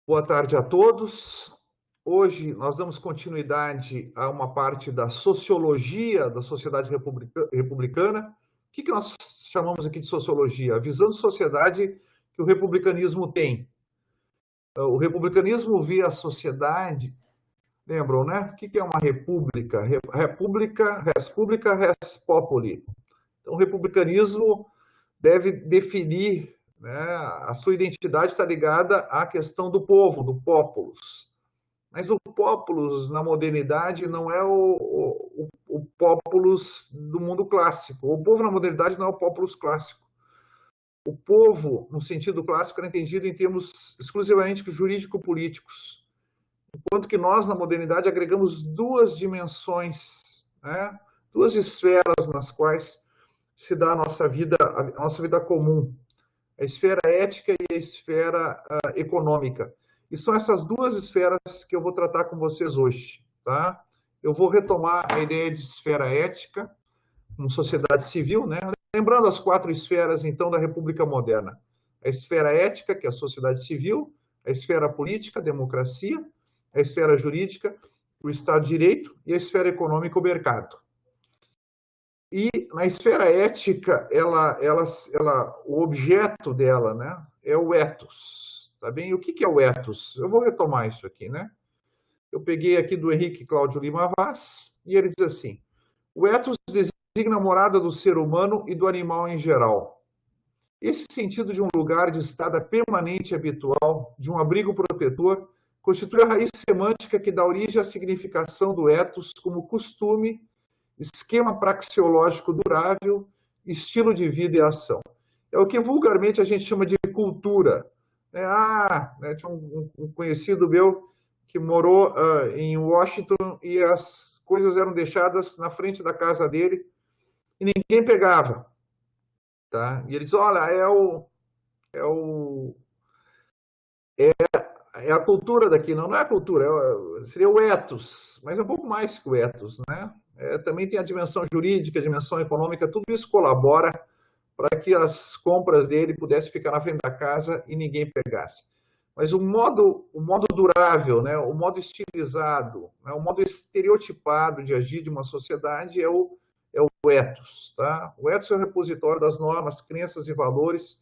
Boa tarde a todos. Hoje nós damos continuidade a uma parte da sociologia da sociedade republicana. O que nós chamamos aqui de sociologia? A visão de sociedade que o republicanismo tem. O republicanismo vê a sociedade, lembram, né? O que é uma república? República, res publica, res populi. Então, o republicanismo deve definir, né, a sua identidade está ligada à questão do povo, do populus. Mas o populus, na modernidade, não é o populus do mundo clássico. O povo, na modernidade, não é o populus clássico. O povo, no sentido clássico, era entendido em termos exclusivamente jurídico-políticos. Enquanto que nós, na modernidade, agregamos duas dimensões, né? Duas esferas nas quais se dá a nossa vida comum. A esfera ética e a esfera econômica. E são essas duas esferas que eu vou tratar com vocês hoje, tá? Eu vou retomar a ideia de esfera ética, como sociedade civil, né? Lembrando as quatro esferas, então, da República Moderna. A esfera ética, que é a sociedade civil, a esfera política, a democracia, a esfera jurídica, o Estado de Direito, e a esfera econômica, o mercado. E na esfera ética, o objeto dela, né, é o ethos. Tá bem? E o que é o ethos? Eu vou retomar isso aqui, né? Eu peguei aqui do Henrique Cláudio Lima Vaz, e ele diz assim: o ethos designa a morada do ser humano e do animal em geral. Esse sentido de um lugar de estada permanente e habitual, de um abrigo protetor, constitui a raiz semântica que dá origem à significação do ethos como costume, esquema praxeológico durável, estilo de vida e ação. É o que vulgarmente a gente chama de cultura. Tinha um conhecido meu que morou em Washington e as coisas eram deixadas na frente da casa dele e ninguém pegava. Tá? E ele diz, olha, é a cultura daqui. Não, não é a cultura, seria o ethos, mas é um pouco mais que o ethos, né? Também tem a dimensão jurídica, a dimensão econômica, tudo isso colabora para que as compras dele pudessem ficar na frente da casa e ninguém pegasse. Mas o modo durável, né, o modo estilizado, né, o modo estereotipado de agir de uma sociedade é o ethos. Tá? O ethos é o repositório das normas, crenças e valores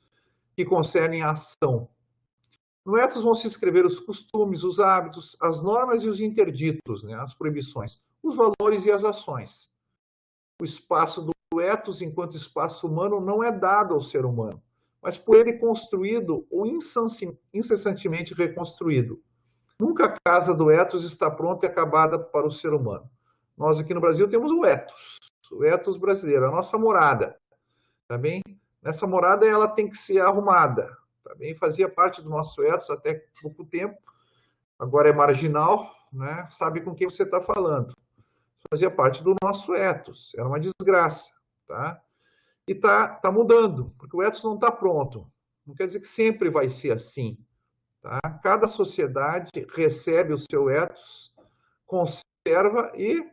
que concernem a ação. No ethos vão se escrever os costumes, os hábitos, as normas e os interditos, né, as proibições, os valores e as ações. O espaço do ethos, enquanto espaço humano, não é dado ao ser humano, mas por ele construído ou incessantemente reconstruído. Nunca a casa do ethos está pronta e acabada para o ser humano. Nós aqui no Brasil temos o ethos brasileiro, a nossa morada. Tá bem? Essa morada ela tem que ser arrumada. Tá bem? Fazia parte do nosso ethos até pouco tempo, agora é marginal, né? Sabe com quem você está falando. Fazia parte do nosso ethos, era uma desgraça. Tá? E tá mudando, porque o ethos não está pronto. Não quer dizer que sempre vai ser assim. Tá? Cada sociedade recebe o seu ethos, conserva e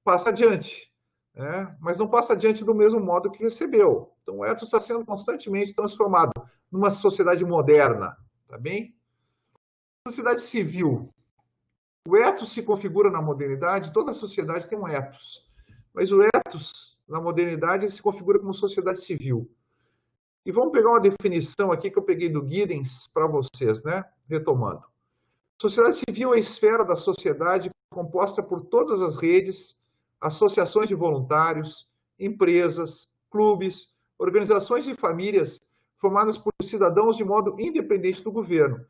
passa adiante. Né? Mas não passa adiante do mesmo modo que recebeu. Então, o ethos está sendo constantemente transformado numa sociedade moderna. Tá bem? Sociedade civil. O ethos se configura na modernidade, toda sociedade tem um ethos. Mas o ethos, na modernidade, se configura como sociedade civil. E vamos pegar uma definição aqui que eu peguei do Giddens para vocês, né? Retomando. Sociedade civil é a esfera da sociedade composta por todas as redes, associações de voluntários, empresas, clubes, organizações e famílias formadas por cidadãos de modo independente do governo.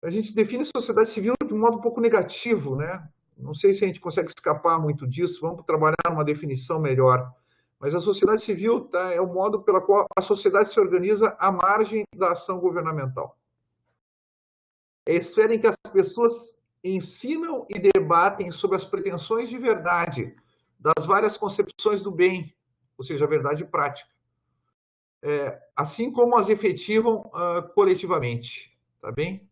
A gente define sociedade civil de um modo um pouco negativo, né? Não sei se a gente consegue escapar muito disso, vamos trabalhar numa definição melhor. Mas a sociedade civil é o modo pelo qual a sociedade se organiza à margem da ação governamental. É a esfera em que as pessoas ensinam e debatem sobre as pretensões de verdade das várias concepções do bem, ou seja, a verdade prática, assim como as efetivam coletivamente, tá bem?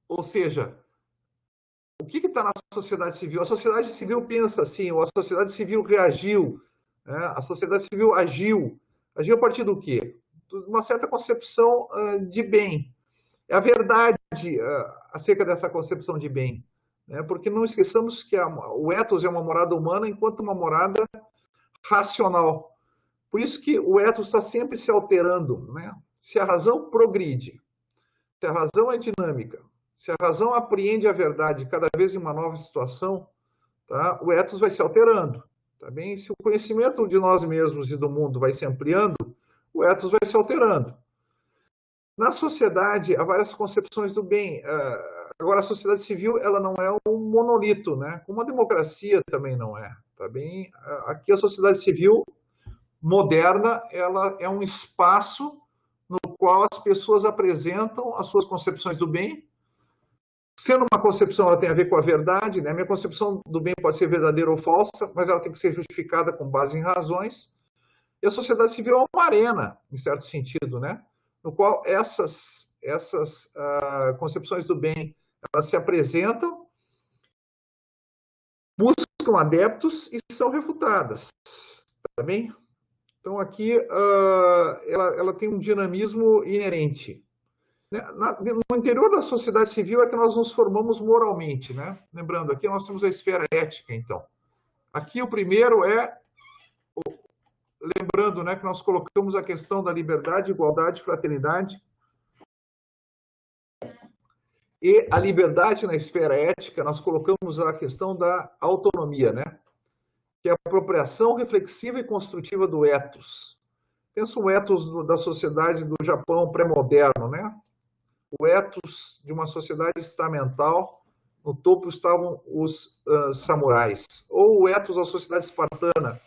Ou seja, o que está na sociedade civil? A sociedade civil pensa assim, ou a sociedade civil reagiu, né? A sociedade civil agiu. Agiu a partir do quê? De uma certa concepção de bem. é a verdade acerca dessa concepção de bem. Né? Porque não esqueçamos que o ethos é uma morada humana enquanto uma morada racional. Por isso que o ethos está sempre se alterando. Né? Se a razão progride, se a razão é dinâmica, se a razão apreende a verdade cada vez em uma nova situação, tá? O ethos vai se alterando. Tá bem? Se o conhecimento de nós mesmos e do mundo vai se ampliando, o ethos vai se alterando. Na sociedade, há várias concepções do bem. Agora, a sociedade civil ela não é um monolito, né? Como a democracia também não é. Tá bem? Aqui a sociedade civil moderna ela é um espaço no qual as pessoas apresentam as suas concepções do bem. Sendo uma concepção, ela tem a ver com a verdade, né? A minha concepção do bem pode ser verdadeira ou falsa, mas ela tem que ser justificada com base em razões. E a sociedade civil é uma arena, em certo sentido, né? No qual essas concepções do bem elas se apresentam, buscam adeptos e são refutadas. Tá bem? Então, aqui, ela tem um dinamismo inerente. No interior da sociedade civil é que nós nos formamos moralmente, né? Lembrando, aqui nós temos a esfera ética, então. Aqui o primeiro é, lembrando, né, que nós colocamos a questão da liberdade, igualdade, fraternidade. E a liberdade na esfera ética, nós colocamos a questão da autonomia, né? Que é a apropriação reflexiva e construtiva do ethos. Pensa o ethos da sociedade do Japão pré-moderno, né? O ethos de uma sociedade estamental, no topo estavam os samurais. Ou o ethos da sociedade espartana.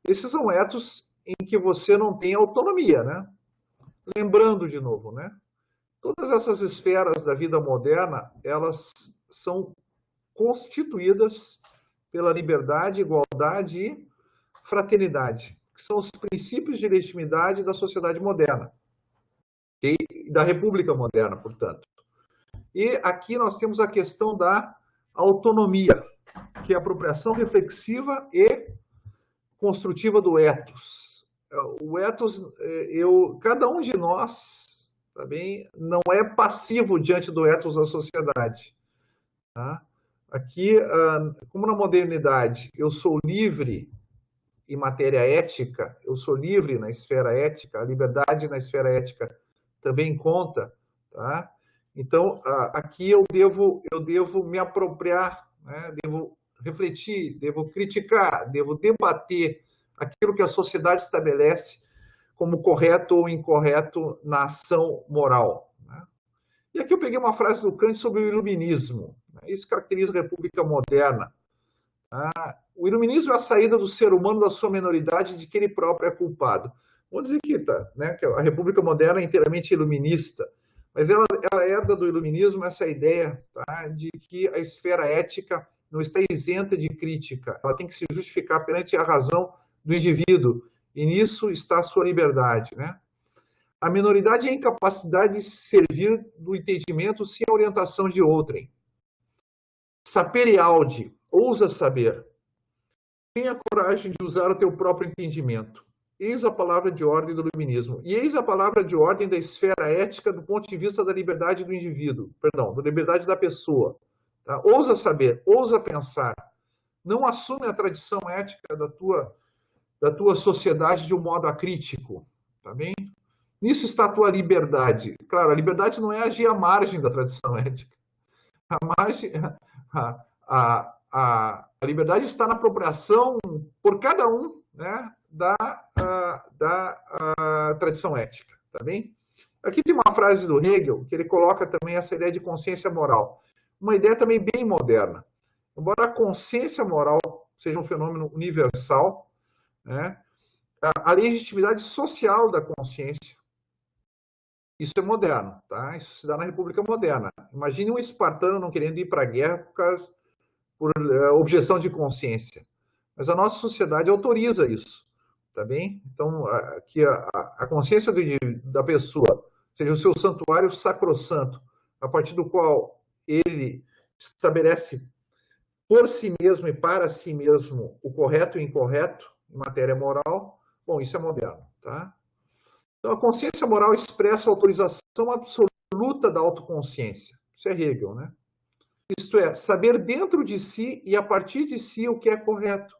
Esses são ethos em que você não tem autonomia, né? Lembrando de novo, né? Todas essas esferas da vida moderna, elas são constituídas pela liberdade, igualdade e fraternidade, que são os princípios de legitimidade da sociedade moderna e da república moderna, portanto. E aqui nós temos a questão da autonomia, que é a apropriação reflexiva e construtiva do ethos. O ethos, cada um de nós, tá bem, não é passivo diante do ethos da sociedade. Tá? Aqui, como na modernidade, eu sou livre em matéria ética, eu sou livre na esfera ética, a liberdade na esfera ética também conta, tá? Então, aqui eu devo me apropriar, né? Devo refletir, devo criticar, devo debater aquilo que a sociedade estabelece como correto ou incorreto na ação moral. Né? E aqui eu peguei uma frase do Kant sobre o iluminismo. Né? Isso caracteriza a República Moderna. O iluminismo é a saída do ser humano da sua minoridade de que ele próprio é culpado. Vamos dizer que, né, que a República Moderna é inteiramente iluminista, mas ela herda do iluminismo essa ideia, tá, de que a esfera ética não está isenta de crítica, ela tem que se justificar perante a razão do indivíduo, e nisso está a sua liberdade. Né? A minoridade é a incapacidade de servir do entendimento sem a orientação de outrem. Sapere aude, ousa saber. Tenha coragem de usar o teu próprio entendimento. Eis a palavra de ordem do iluminismo. E eis a palavra de ordem da esfera ética do ponto de vista da liberdade do indivíduo. Perdão, da liberdade da pessoa. Tá? Ousa saber, ousa pensar. Não assume a tradição ética da tua sociedade de um modo acrítico. Tá bem? Nisso está a tua liberdade. Claro, a liberdade não é agir à margem da tradição ética. A liberdade está na apropriação por cada um, né, da tradição ética, tá bem? Aqui tem uma frase do Hegel, que ele coloca também essa ideia de consciência moral. Uma ideia também bem moderna. Embora a consciência moral seja um fenômeno universal, né, a legitimidade social da consciência, isso é moderno, tá? Isso se dá na República Moderna. Imagine um espartano não querendo ir para a guerra por objeção de consciência. Mas a nossa sociedade autoriza isso, tá bem? Então, aqui a consciência da pessoa, ou seja, o seu santuário sacrossanto, a partir do qual ele estabelece por si mesmo e para si mesmo o correto e o incorreto em matéria moral, bom, isso é moderno, tá? Então, a consciência moral expressa a autorização absoluta absoluta da autoconsciência. Isso é Hegel, né? Isto é, saber dentro de si e a partir de si o que é correto.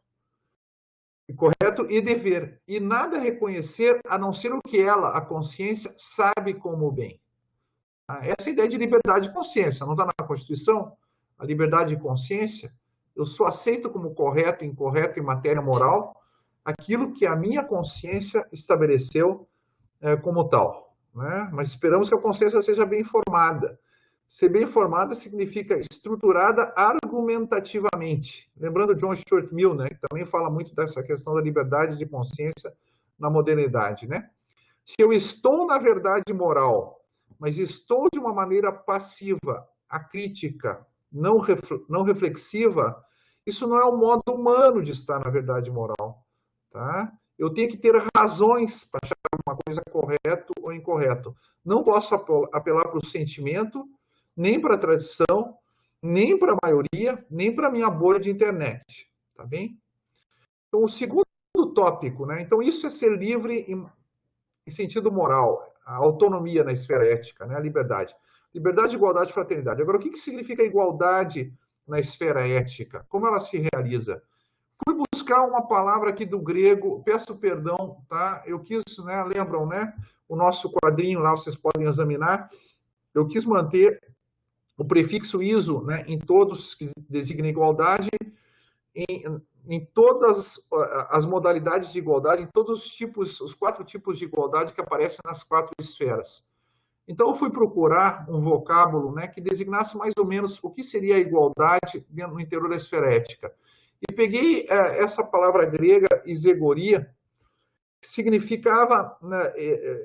Correto e dever. E nada reconhecer a não ser o que ela, a consciência, sabe como bem. Essa é a ideia de liberdade de consciência. Não está na Constituição? A liberdade de consciência. Eu só aceito como correto e incorreto em matéria moral aquilo que a minha consciência estabeleceu como tal. Né? Mas esperamos que a consciência seja bem informada. Ser bem informada significa estruturada argumentativamente. Lembrando John Stuart Mill, né, que também fala muito dessa questão da liberdade de consciência na modernidade. Né? Se eu estou na verdade moral, mas estou de uma maneira passiva, acrítica, não reflexiva, isso não é um modo humano de estar na verdade moral. Tá? Eu tenho que ter razões para achar uma coisa correto ou incorreto. Não posso apelar para o sentimento, nem para a tradição, nem para a maioria, nem para a minha bolha de internet. Tá bem? Então, o segundo tópico, né? Então, isso é ser livre em sentido moral, a autonomia na esfera ética, né? A liberdade. Liberdade, igualdade e fraternidade. Agora, o que significa igualdade na esfera ética? Como ela se realiza? Fui buscar uma palavra aqui do grego, peço perdão, tá? Eu quis, né, lembram, né? O nosso quadrinho lá, vocês podem examinar. Eu quis manter o prefixo iso, né, em todos que designa igualdade, em todas as modalidades de igualdade, em todos os tipos, os 4 tipos de igualdade que aparecem nas 4 esferas. Então, eu fui procurar um vocábulo, né, que designasse mais ou menos o que seria a igualdade no interior da esfera ética. E peguei essa palavra grega, isegoria, que significava, né,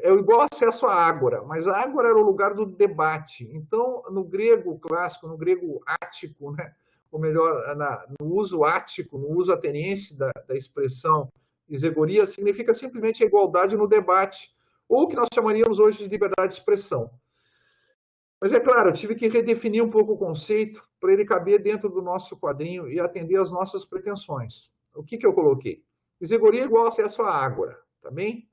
é o igual acesso à ágora, mas a ágora era o lugar do debate. Então, no grego clássico, no grego ático, né, ou melhor, no uso ático, no uso ateniense da expressão isegoria, significa simplesmente a igualdade no debate, ou o que nós chamaríamos hoje de liberdade de expressão. Mas é claro, eu tive que redefinir um pouco o conceito para ele caber dentro do nosso quadrinho e atender às nossas pretensões. O que eu coloquei? Isegoria é igual acesso à ágora, tá bem?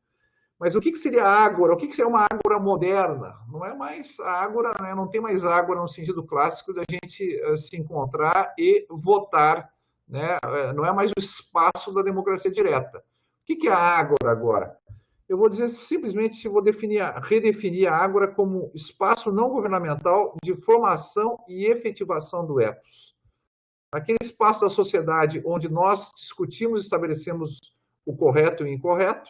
Mas o que seria ágora? O que seria uma ágora moderna? Não é mais a ágora, né? Não tem mais ágora no sentido clássico da gente se encontrar e votar, né? Não é mais o espaço da democracia direta. O que é a ágora agora? Eu vou dizer simplesmente, vou redefinir a ágora como espaço não governamental de formação e efetivação do ethos. Aquele espaço da sociedade onde nós discutimos e estabelecemos o correto e o incorreto,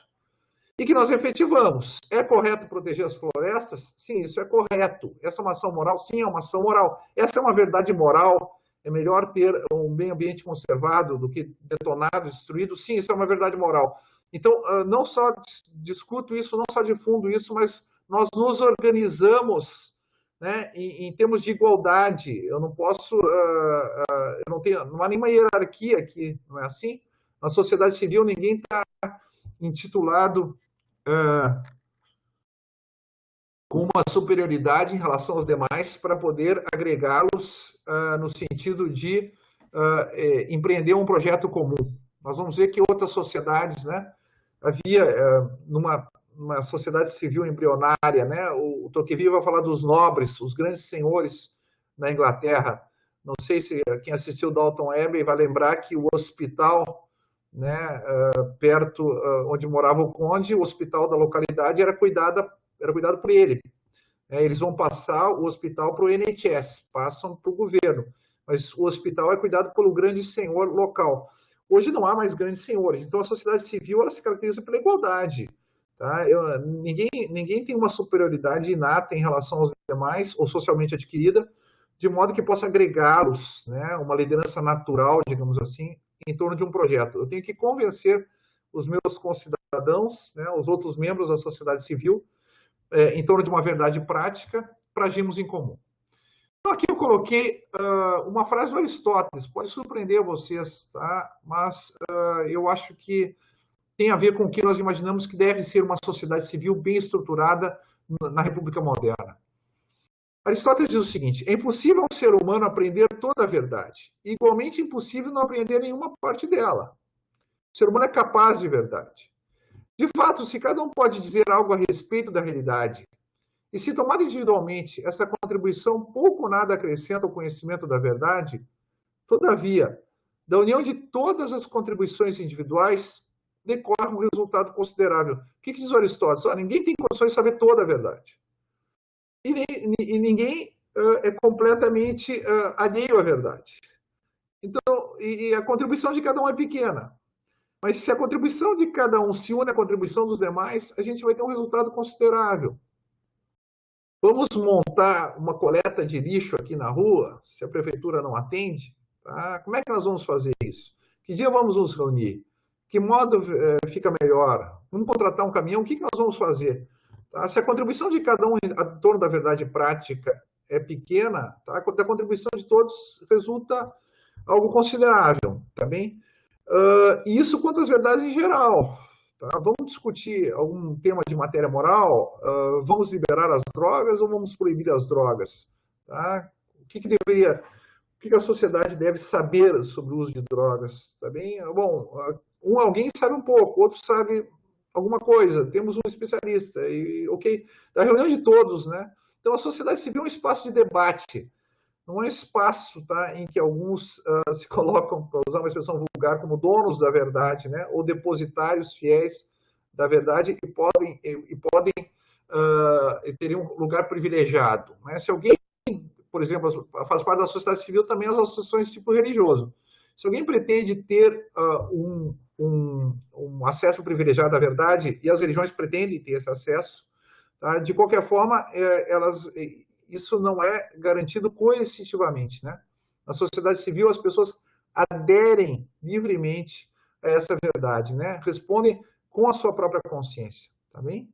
e que nós efetivamos. É correto proteger as florestas? Sim, isso é correto. Essa é uma ação moral? Sim, é uma ação moral. Essa é uma verdade moral? É melhor ter um meio ambiente conservado do que detonado, destruído? Sim, isso é uma verdade moral. Então, não só discuto isso, não só difundo isso, mas nós nos organizamos, né, em termos de igualdade. Eu não posso, não há nenhuma hierarquia aqui, não é assim? Na sociedade civil, ninguém está intitulado com uma superioridade em relação aos demais para poder agregá-los no sentido de empreender um projeto comum. Nós vamos ver que outras sociedades, né, havia numa sociedade civil embrionária, né, o Tocqueville vai falar dos nobres, os grandes senhores na Inglaterra. Não sei se quem assistiu Dalton Abbey vai lembrar que o hospital, né, perto onde morava o conde, o hospital da localidade era cuidado por ele. Eles vão passar o hospital para o NHS, passam para o governo, mas o hospital é cuidado pelo grande senhor local. Hoje não há mais grandes senhores, então a sociedade civil ela se caracteriza pela igualdade. Tá? Ninguém tem uma superioridade inata em relação aos demais, ou socialmente adquirida, de modo que possa agregá-los, né, uma liderança natural, digamos assim, em torno de um projeto. Eu tenho que convencer os meus concidadãos, né, os outros membros da sociedade civil, em torno de uma verdade prática, para agirmos em comum. Então, aqui eu coloquei uma frase do Aristóteles, pode surpreender vocês, tá? Mas eu acho que tem a ver com o que nós imaginamos que deve ser uma sociedade civil bem estruturada na República Moderna. Aristóteles diz o seguinte: é impossível ao ser humano aprender toda a verdade. Igualmente impossível não aprender nenhuma parte dela. O ser humano é capaz de verdade. De fato, se cada um pode dizer algo a respeito da realidade, E se tomada individualmente, essa contribuição pouco ou nada acrescenta ao conhecimento da verdade, todavia, da união de todas as contribuições individuais, decorre um resultado considerável. O que diz Aristóteles? Ninguém tem condições de saber toda a verdade. E ninguém é completamente alheio à verdade. Então, e a contribuição de cada um é pequena. Mas se a contribuição de cada um se une à contribuição dos demais, a gente vai ter um resultado considerável. Vamos montar uma coleta de lixo aqui na rua, se a prefeitura não atende, tá? Como é que nós vamos fazer isso? Que dia vamos nos reunir? Que modo fica melhor? Vamos contratar um caminhão? O que nós vamos fazer? Tá? Se a contribuição de cada um em torno da verdade prática é pequena, tá? A contribuição de todos resulta algo considerável, tá bem? E isso quanto às verdades em geral. Tá? Vamos discutir algum tema de matéria moral? Vamos liberar as drogas ou vamos proibir as drogas? Tá? O que a sociedade deve saber sobre o uso de drogas? Tá bem? Bom, alguém sabe um pouco, outro sabe alguma coisa. Temos um especialista. E, ok, da reunião de todos, né? Então a sociedade civil é um espaço de debate. Não é espaço, tá, em que alguns se colocam, para usar uma expressão vulgar, como donos da verdade, né, ou depositários fiéis da verdade e podem ter um lugar privilegiado. Né? Se alguém, por exemplo, faz parte da sociedade civil, também as associações de tipo religioso. Se alguém pretende ter um acesso privilegiado à verdade, e as religiões pretendem ter esse acesso, tá, de qualquer forma, isso não é garantido coercitivamente, né? Na sociedade civil, as pessoas aderem livremente a essa verdade, né? Respondem com a sua própria consciência, tá bem?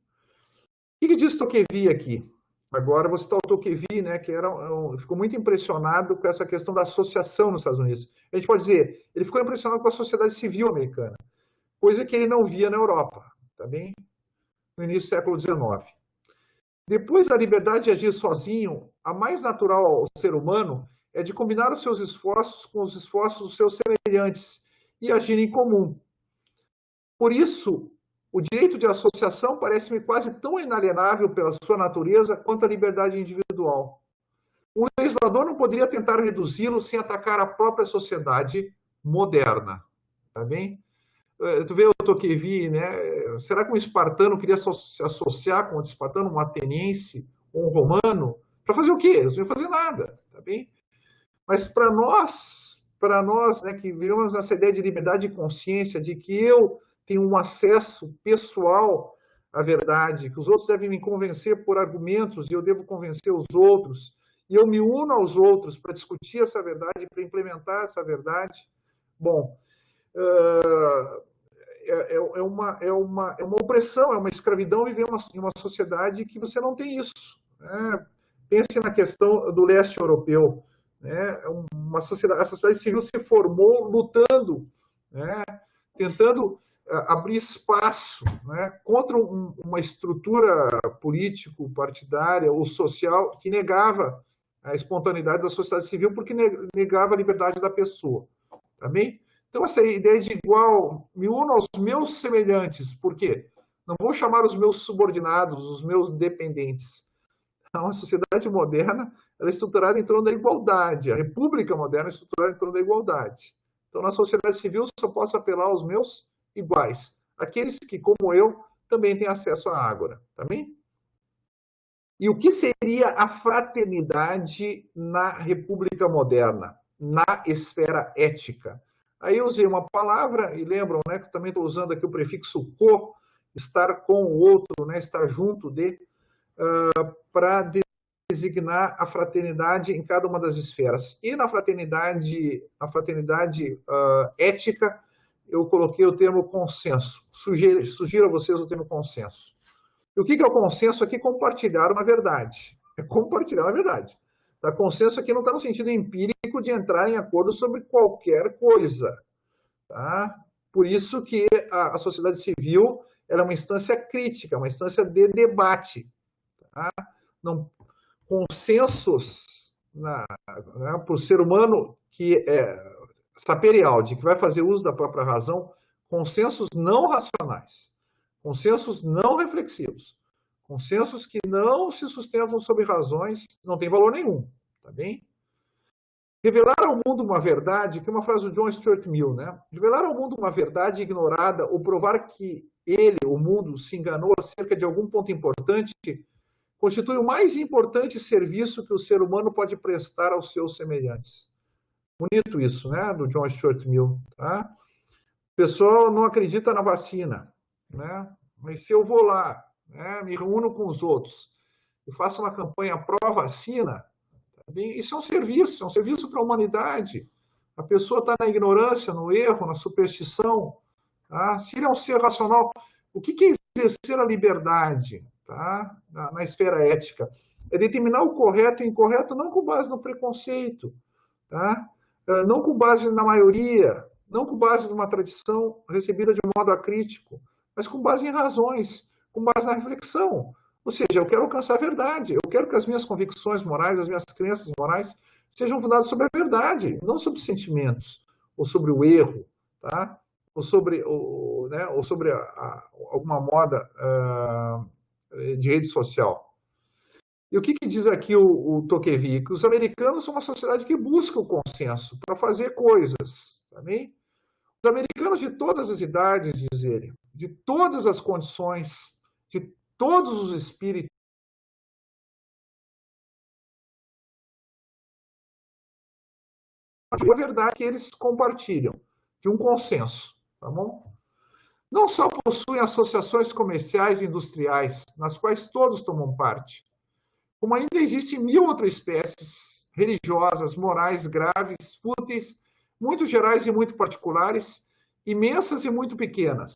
O que diz Tocqueville aqui? Agora, vou citar o Tocqueville, né, que ficou muito impressionado com essa questão da associação nos Estados Unidos. A gente pode dizer, ele ficou impressionado com a sociedade civil americana, coisa que ele não via na Europa, tá bem? No início do século XIX. Depois da liberdade de agir sozinho, a mais natural ao ser humano é de combinar os seus esforços com os esforços dos seus semelhantes e agir em comum. Por isso, o direito de associação parece-me quase tão inalienável pela sua natureza quanto a liberdade individual. O legislador não poderia tentar reduzi-lo sem atacar a própria sociedade moderna. Tá bem? Tu vê o Tocqueville, né? Será que um espartano queria se associar com outro espartano, um ateniense, um romano? Para fazer o quê? Eles não iam fazer nada, tá bem? Mas para nós, né, que vivemos nessa ideia de liberdade de consciência, de que eu tenho um acesso pessoal à verdade, que os outros devem me convencer por argumentos e eu devo convencer os outros, e eu me uno aos outros para discutir essa verdade, para implementar essa verdade. Bom, é uma opressão, é uma escravidão viver em uma sociedade que você não tem isso. Né? Pense na questão do leste europeu. Né? A sociedade civil se formou lutando, né? Tentando abrir espaço, né? Contra uma estrutura político-partidária ou social que negava a espontaneidade da sociedade civil porque negava a liberdade da pessoa. Tá bem? Então, essa ideia de igual, me uno aos meus semelhantes. Por quê? Não vou chamar os meus subordinados, os meus dependentes. Então, a sociedade moderna ela é estruturada em torno da igualdade. A república moderna é estruturada em torno da igualdade. Então, na sociedade civil, só posso apelar aos meus iguais. Aqueles que, como eu, também têm acesso à ágora. Tá bem? E o que seria a fraternidade na república moderna, na esfera ética? Aí eu usei uma palavra, e lembram, né, que também estou usando aqui o prefixo co, estar com o outro, né, estar junto de, para designar a fraternidade em cada uma das esferas. E na fraternidade ética, eu coloquei o termo consenso. Sugiro a vocês o termo consenso. E o que é o consenso aqui? Compartilhar uma verdade. É compartilhar uma verdade. O consenso aqui não está no sentido empírico de entrar em acordo sobre qualquer coisa. Tá? Por isso que a sociedade civil era uma instância crítica, uma instância de debate. Tá? Não, consensos por ser humano que é saperial, de que vai fazer uso da própria razão, consensos não racionais, consensos não reflexivos, Consensos que não se sustentam sobre razões, não tem valor nenhum, tá bem? Revelar ao mundo uma verdade, que é uma frase do John Stuart Mill, né? Revelar ao mundo uma verdade ignorada ou provar que ele, o mundo, se enganou acerca de algum ponto importante, constitui o mais importante serviço que o ser humano pode prestar aos seus semelhantes. Bonito isso, né? Do John Stuart Mill, tá? O pessoal não acredita na vacina, né? Mas se eu vou lá, né, me reúno com os outros e faço uma campanha pró-vacina, isso é um serviço para a humanidade. A pessoa está na ignorância, no erro, na superstição. Tá? Se ele é um ser racional, o que é exercer a liberdade, tá? Na esfera ética? É determinar o correto e o incorreto não com base no preconceito, tá? Não com base na maioria, não com base numa tradição recebida de modo acrítico, mas com base em razões, com base na reflexão. Ou seja, eu quero alcançar a verdade, eu quero que as minhas convicções morais, as minhas crenças morais sejam fundadas sobre a verdade, não sobre sentimentos, ou sobre o erro, tá? Ou sobre, alguma moda de rede social. E o que diz aqui o Tocqueville? Que os americanos são uma sociedade que busca o consenso para fazer coisas, tá bem? Os americanos de todas as idades, diz ele, de todas as condições, de todos os espíritos, a verdade que eles compartilham, de um consenso, tá bom? Não só possuem associações comerciais e industriais, nas quais todos tomam parte, como ainda existem 1000 outras espécies religiosas, morais, graves, fúteis, muito gerais e muito particulares, imensas e muito pequenas.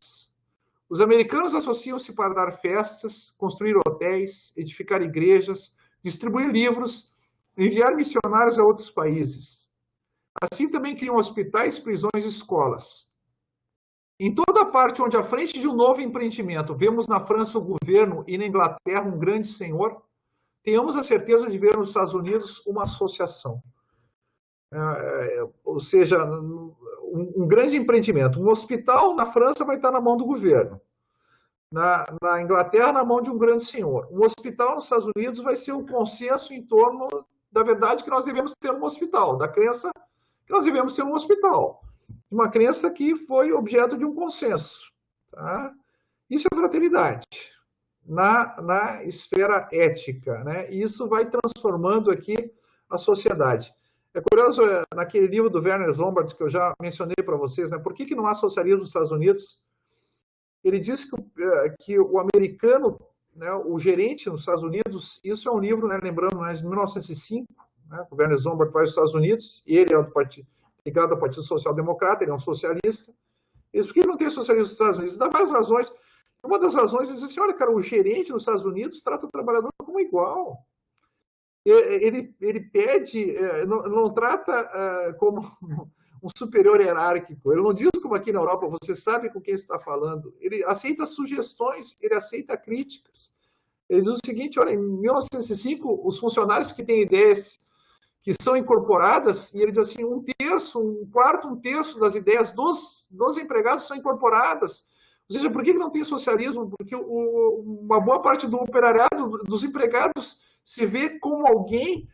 Os americanos associam-se para dar festas, construir hotéis, edificar igrejas, distribuir livros, enviar missionários a outros países. Assim também criam hospitais, prisões e escolas. Em toda parte onde, à frente de um novo empreendimento, vemos na França o governo e na Inglaterra um grande senhor, tenhamos a certeza de ver nos Estados Unidos uma associação. Ou seja, um grande empreendimento. Um hospital na França vai estar na mão do governo. Na Inglaterra, na mão de um grande senhor. Um hospital nos Estados Unidos vai ser um consenso em torno da verdade que nós devemos ter um hospital, da crença que nós devemos ter um hospital. Uma crença que foi objeto de um consenso. Tá? Isso é fraternidade na esfera ética, né? E isso vai transformando aqui a sociedade. É curioso, naquele livro do Werner Sombart, que eu já mencionei para vocês, né? Por que não há socialismo nos Estados Unidos? Ele diz que o americano, né, o gerente nos Estados Unidos, isso é um livro, né, lembrando, né, de 1905, né, o Werner Sombart vai aos Estados Unidos, e ele é ligado ao Partido Social Democrata, ele é um socialista. Por que não tem socialismo nos Estados Unidos? Dá várias razões. Uma das razões é dizer assim, olha, cara, o gerente nos Estados Unidos trata o trabalhador como igual. Ele pede, não trata como um superior hierárquico. Ele não diz como aqui na Europa, você sabe com quem está falando. Ele aceita sugestões, ele aceita críticas. Ele diz o seguinte, olha, em 1905, os funcionários que têm ideias que são incorporadas, e ele diz assim, um terço das ideias dos empregados são incorporadas. Ou seja, por que não tem socialismo? Porque uma boa parte do operariado, dos empregados, se vê como alguém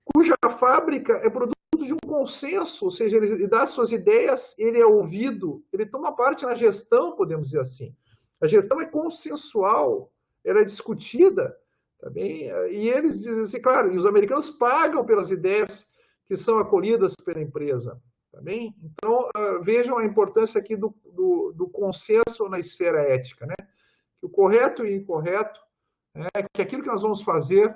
cuja fábrica é produto de um consenso, ou seja, ele dá suas ideias, ele é ouvido, ele toma parte na gestão, podemos dizer assim. A gestão é consensual, ela é discutida, tá bem? E eles dizem assim, claro, e os americanos pagam pelas ideias que são acolhidas pela empresa, tá bem? Então, vejam a importância aqui do consenso na esfera ética, né? Que o correto e o incorreto, que aquilo que nós vamos fazer,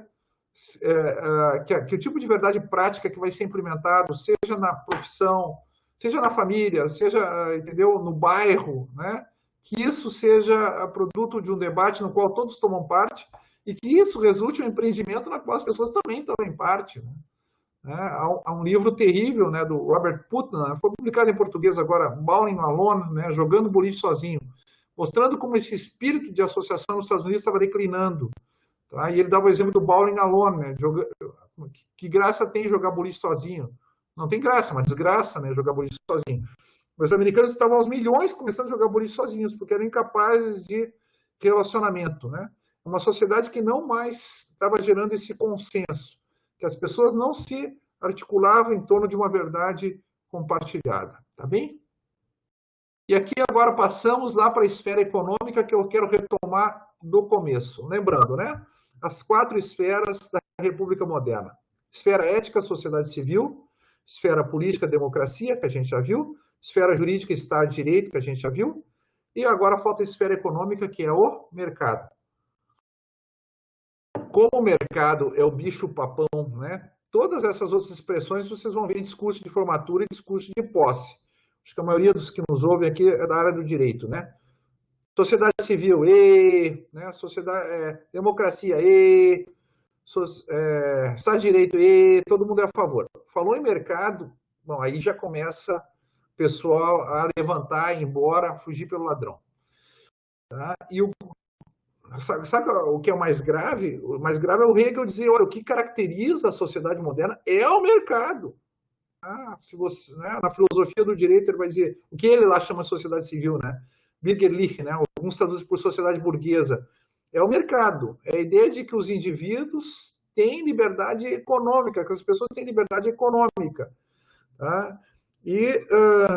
que o tipo de verdade prática que vai ser implementado, seja na profissão, seja na família, seja, entendeu, no bairro, né? Que isso seja produto de um debate no qual todos tomam parte e que isso resulte em um empreendimento na qual as pessoas também tomem parte, né? Há um livro terrível, né, do Robert Putnam, foi publicado em português agora, Bowling Alone, né, Jogando Boliche Sozinho, mostrando como esse espírito de associação nos Estados Unidos estava declinando. Tá? E ele dava o exemplo do Bowling Alone, né, que graça tem jogar boliche sozinho? Não tem graça, uma desgraça, né, jogar boliche sozinho. Os americanos estavam aos milhões começando a jogar boliche sozinhos, porque eram incapazes de relacionamento, né? uma sociedade que não mais estava gerando esse consenso, que as pessoas não se articulavam em torno de uma verdade compartilhada, tá bem? E aqui agora passamos lá para a esfera econômica, que eu quero retomar do começo. Lembrando, né? As 4 esferas da República Moderna. Esfera ética, sociedade civil. Esfera política, democracia, que a gente já viu. Esfera jurídica, Estado de Direito, que a gente já viu. E agora falta a esfera econômica, que é o mercado. Como o mercado é o bicho-papão, né? Todas essas outras expressões vocês vão ver em discurso de formatura e discurso de posse. Acho que a maioria dos que nos ouvem aqui é da área do direito, né? Sociedade civil, né? Democracia, Estado de Direito, todo mundo é a favor. Falou em mercado, bom, aí já começa o pessoal a levantar, ir embora, fugir pelo ladrão. Tá? E sabe o que é o mais grave? O mais grave é o Hegel dizer, olha, o que caracteriza a sociedade moderna é o mercado. Se você, né, na filosofia do direito, ele vai dizer o que ele lá chama sociedade civil, né? Bürgerlich, né? Alguns traduzem por sociedade burguesa. É o mercado. É a ideia de que os indivíduos têm liberdade econômica, que as pessoas têm liberdade econômica. Tá? E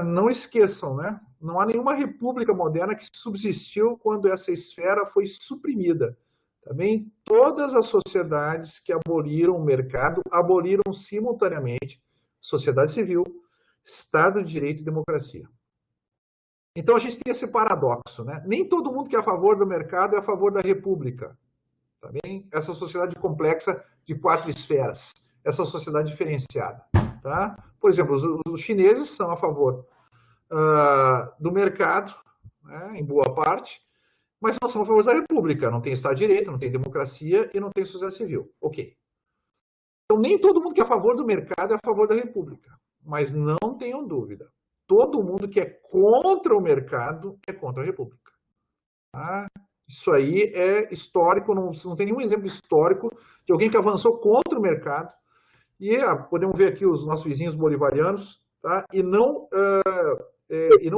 não esqueçam, né? Não há nenhuma república moderna que subsistiu quando essa esfera foi suprimida. Também todas as sociedades que aboliram o mercado aboliram simultaneamente sociedade civil, Estado de Direito e democracia. Então a gente tem esse paradoxo, né? Nem todo mundo que é a favor do mercado é a favor da república. Tá bem? Essa sociedade complexa de 4 esferas, essa sociedade diferenciada. Tá? Por exemplo, os chineses são a favor do mercado, né, em boa parte, mas não são a favor da república. Não tem Estado de Direito, não tem democracia e não tem sociedade civil. Ok. Então, nem todo mundo que é a favor do mercado é a favor da república. Mas não tenham dúvida, todo mundo que é contra o mercado é contra a república. Tá? Isso aí é histórico, não tem nenhum exemplo histórico de alguém que avançou contra o mercado. E podemos ver aqui os nossos vizinhos bolivarianos, tá? E não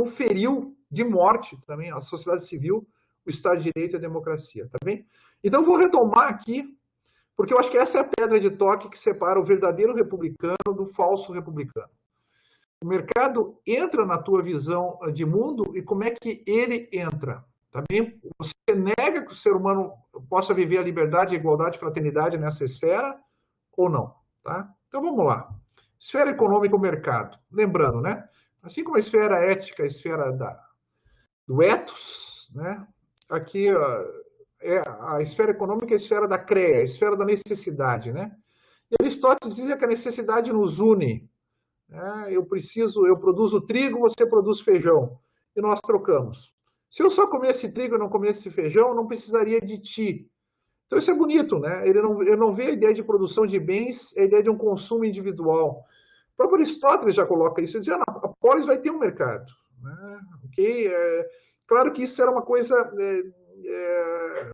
feriu de morte também a sociedade civil, o Estado de Direito e a democracia. Tá bem? Então, vou retomar aqui, porque eu acho que essa é a pedra de toque que separa o verdadeiro republicano do falso republicano. O mercado entra na tua visão de mundo e como é que ele entra? Tá bem? Você nega que o ser humano possa viver a liberdade, a igualdade e fraternidade nessa esfera ou não? Tá? Então vamos lá. Esfera econômica, o mercado. Lembrando, né? Assim como a esfera ética, a esfera do ethos, né? Aqui a esfera econômica é a esfera da CREA, a esfera da necessidade, né? E Aristóteles dizia que a necessidade nos une. Eu produzo trigo, você produz feijão. E nós trocamos. Se eu só comesse trigo e não comesse feijão, eu não precisaria de ti. Então isso é bonito, né? Ele não vê a ideia de produção de bens, a ideia de um consumo individual. O próprio Aristóteles já coloca isso, ele diz, a polis vai ter um mercado. Né? Okay? Claro que isso era uma coisa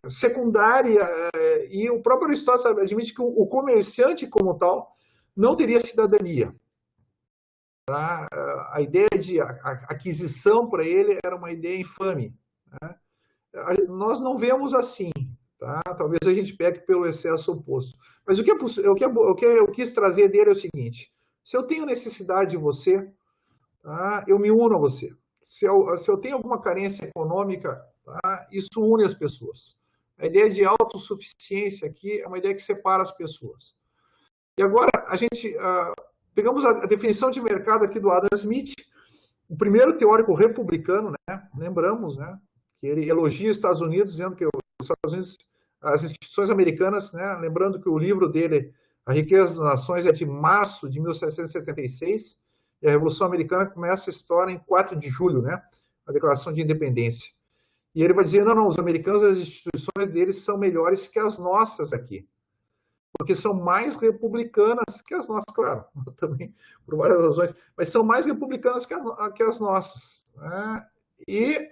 secundária, e o próprio Aristóteles admite que o comerciante como tal não teria cidadania. Tá? A ideia de aquisição para ele era uma ideia infame. Né? Nós não vemos assim. Tá? Talvez a gente pegue pelo excesso oposto. Mas o que eu quis trazer dele é o seguinte: se eu tenho necessidade de você, tá? Eu me uno a você. Se eu tenho alguma carência econômica, tá? Isso une as pessoas. A ideia de autossuficiência aqui é uma ideia que separa as pessoas. E agora a gente pegamos a definição de mercado aqui do Adam Smith, o primeiro teórico republicano, né? Lembramos, né? Que ele elogia os Estados Unidos, dizendo que os Estados Unidos, as instituições americanas, né? Lembrando que o livro dele, A Riqueza das Nações, é de março de 1776, e a Revolução Americana começa a história em 4 de julho, né? A Declaração de Independência. E ele vai dizer, não, os americanos, as instituições deles são melhores que as nossas aqui, porque são mais republicanas que as nossas, claro, também por várias razões, mas são mais republicanas que as nossas. Né? E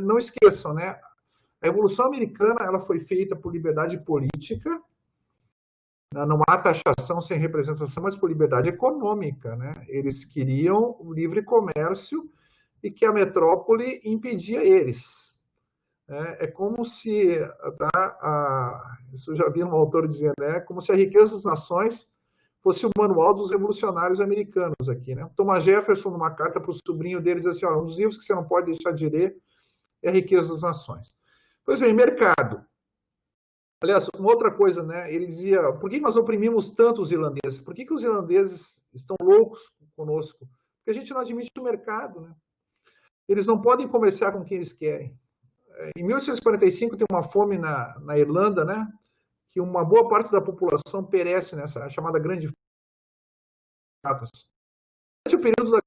não esqueçam, né? A Revolução Americana ela foi feita por liberdade política, não há taxação sem representação, mas por liberdade econômica. Né? Eles queriam o livre comércio e que a metrópole impedia eles. É como se, isso eu já vi um autor dizendo, é como se a riqueza das nações fosse o manual dos revolucionários americanos aqui, né? Thomas Jefferson, numa carta para o sobrinho dele, diz assim, um dos livros que você não pode deixar de ler é a riqueza das nações. Pois bem, mercado. Aliás, uma outra coisa, né? Ele dizia, por que nós oprimimos tanto os irlandeses? Por que os irlandeses estão loucos conosco? Porque a gente não admite o mercado, né? Eles não podem comerciar com quem eles querem. Em 1845 tem uma fome na Irlanda, né? Que uma boa parte da população perece nessa chamada Grande Fome. Durante o período da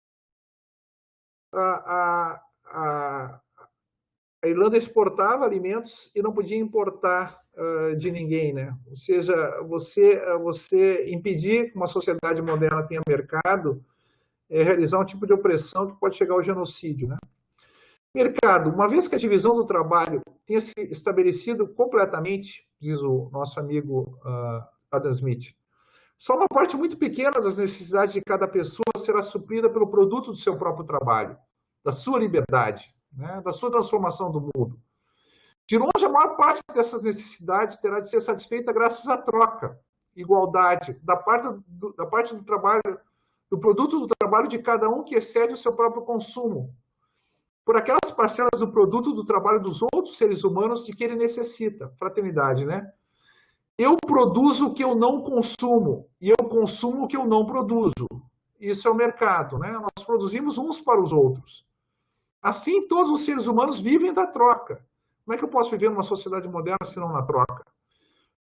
a, a, a Irlanda exportava alimentos e não podia importar de ninguém, né? Ou seja, você impedir que uma sociedade moderna tenha mercado é realizar um tipo de opressão que pode chegar ao genocídio, né? Mercado, uma vez que a divisão do trabalho tenha se estabelecido completamente, diz o nosso amigo Adam Smith, só uma parte muito pequena das necessidades de cada pessoa será suprida pelo produto do seu próprio trabalho, da sua liberdade, né, da sua transformação do mundo. De longe, a maior parte dessas necessidades terá de ser satisfeita graças à troca, igualdade, da parte do trabalho, do produto do trabalho de cada um que excede o seu próprio consumo, por aquelas parcelas do produto do trabalho dos outros seres humanos de que ele necessita. Fraternidade, né? Eu produzo o que eu não consumo e eu consumo o que eu não produzo. Isso é o mercado, né? Nós produzimos uns para os outros. Assim, todos os seres humanos vivem da troca. Como é que eu posso viver numa sociedade moderna se não na troca?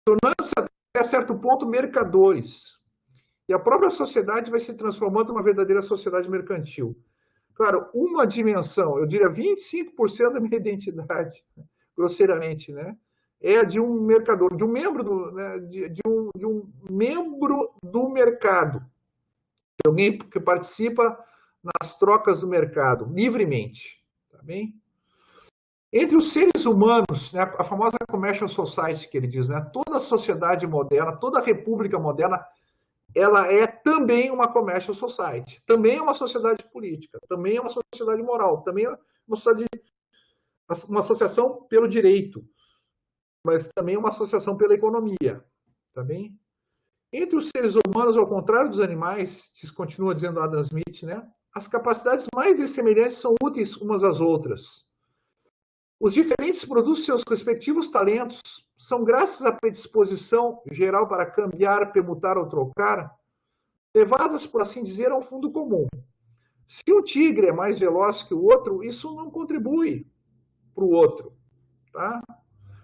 Tornando-se até certo ponto mercadores. E a própria sociedade vai se transformando numa verdadeira sociedade mercantil. Claro, uma dimensão, eu diria 25% da minha identidade, grosseiramente, né? É de um mercador, de um membro né, de um membro do mercado, de alguém que participa nas trocas do mercado, livremente. Tá bem? Entre os seres humanos, né, a famosa commercial society que ele diz, né, toda a sociedade moderna, toda a república moderna, ela é também uma commercial society, também é uma sociedade política, também é uma sociedade moral, também é uma associação pelo direito, mas também uma associação pela economia, tá bem? Entre os seres humanos, ao contrário dos animais, que continua dizendo Adam Smith, né, as capacidades mais semelhantes são úteis umas às outras. Os diferentes produzem seus respectivos talentos, são graças à predisposição geral para cambiar, permutar ou trocar, levadas, por assim dizer, ao fundo comum. Se um tigre é mais veloz que o outro, isso não contribui para o outro. Tá?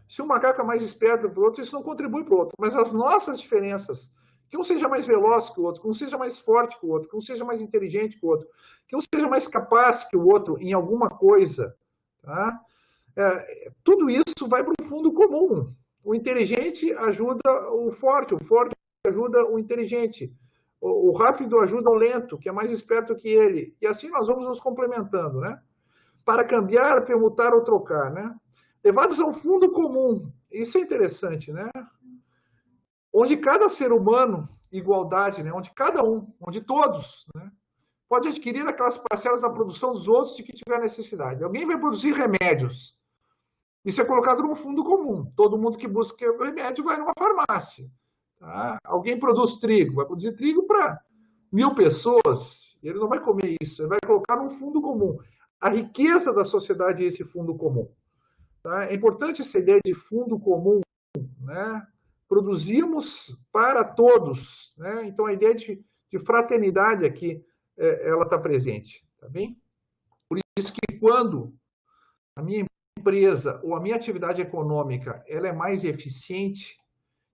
Se um macaco é mais esperto que o outro, isso não contribui para o outro. Mas as nossas diferenças, que um seja mais veloz que o outro, que um seja mais forte que o outro, que um seja mais inteligente que o outro, que um seja mais capaz que o outro em alguma coisa, tá? Tudo isso vai para o fundo comum. O inteligente ajuda o forte ajuda o inteligente. O rápido ajuda o lento, que é mais esperto que ele. E assim nós vamos nos complementando, né? Para cambiar, permutar ou trocar, né? Levados ao fundo comum. Isso é interessante, né? Onde cada ser humano, igualdade, né? Onde cada um, onde todos, né? Pode adquirir aquelas parcelas da produção dos outros de que tiver necessidade. Alguém vai produzir remédios. Isso é colocado num fundo comum. Todo mundo que busca remédio vai numa farmácia. Tá? Alguém produz trigo, vai produzir trigo para 1.000 pessoas. Ele não vai comer isso, ele vai colocar num fundo comum. A riqueza da sociedade é esse fundo comum. Tá? É importante essa ideia de fundo comum, né? Produzimos para todos, né? Então a ideia de fraternidade aqui, ela está presente, tá bem? Por isso que quando a minha empresa ou a minha atividade econômica ela é mais eficiente,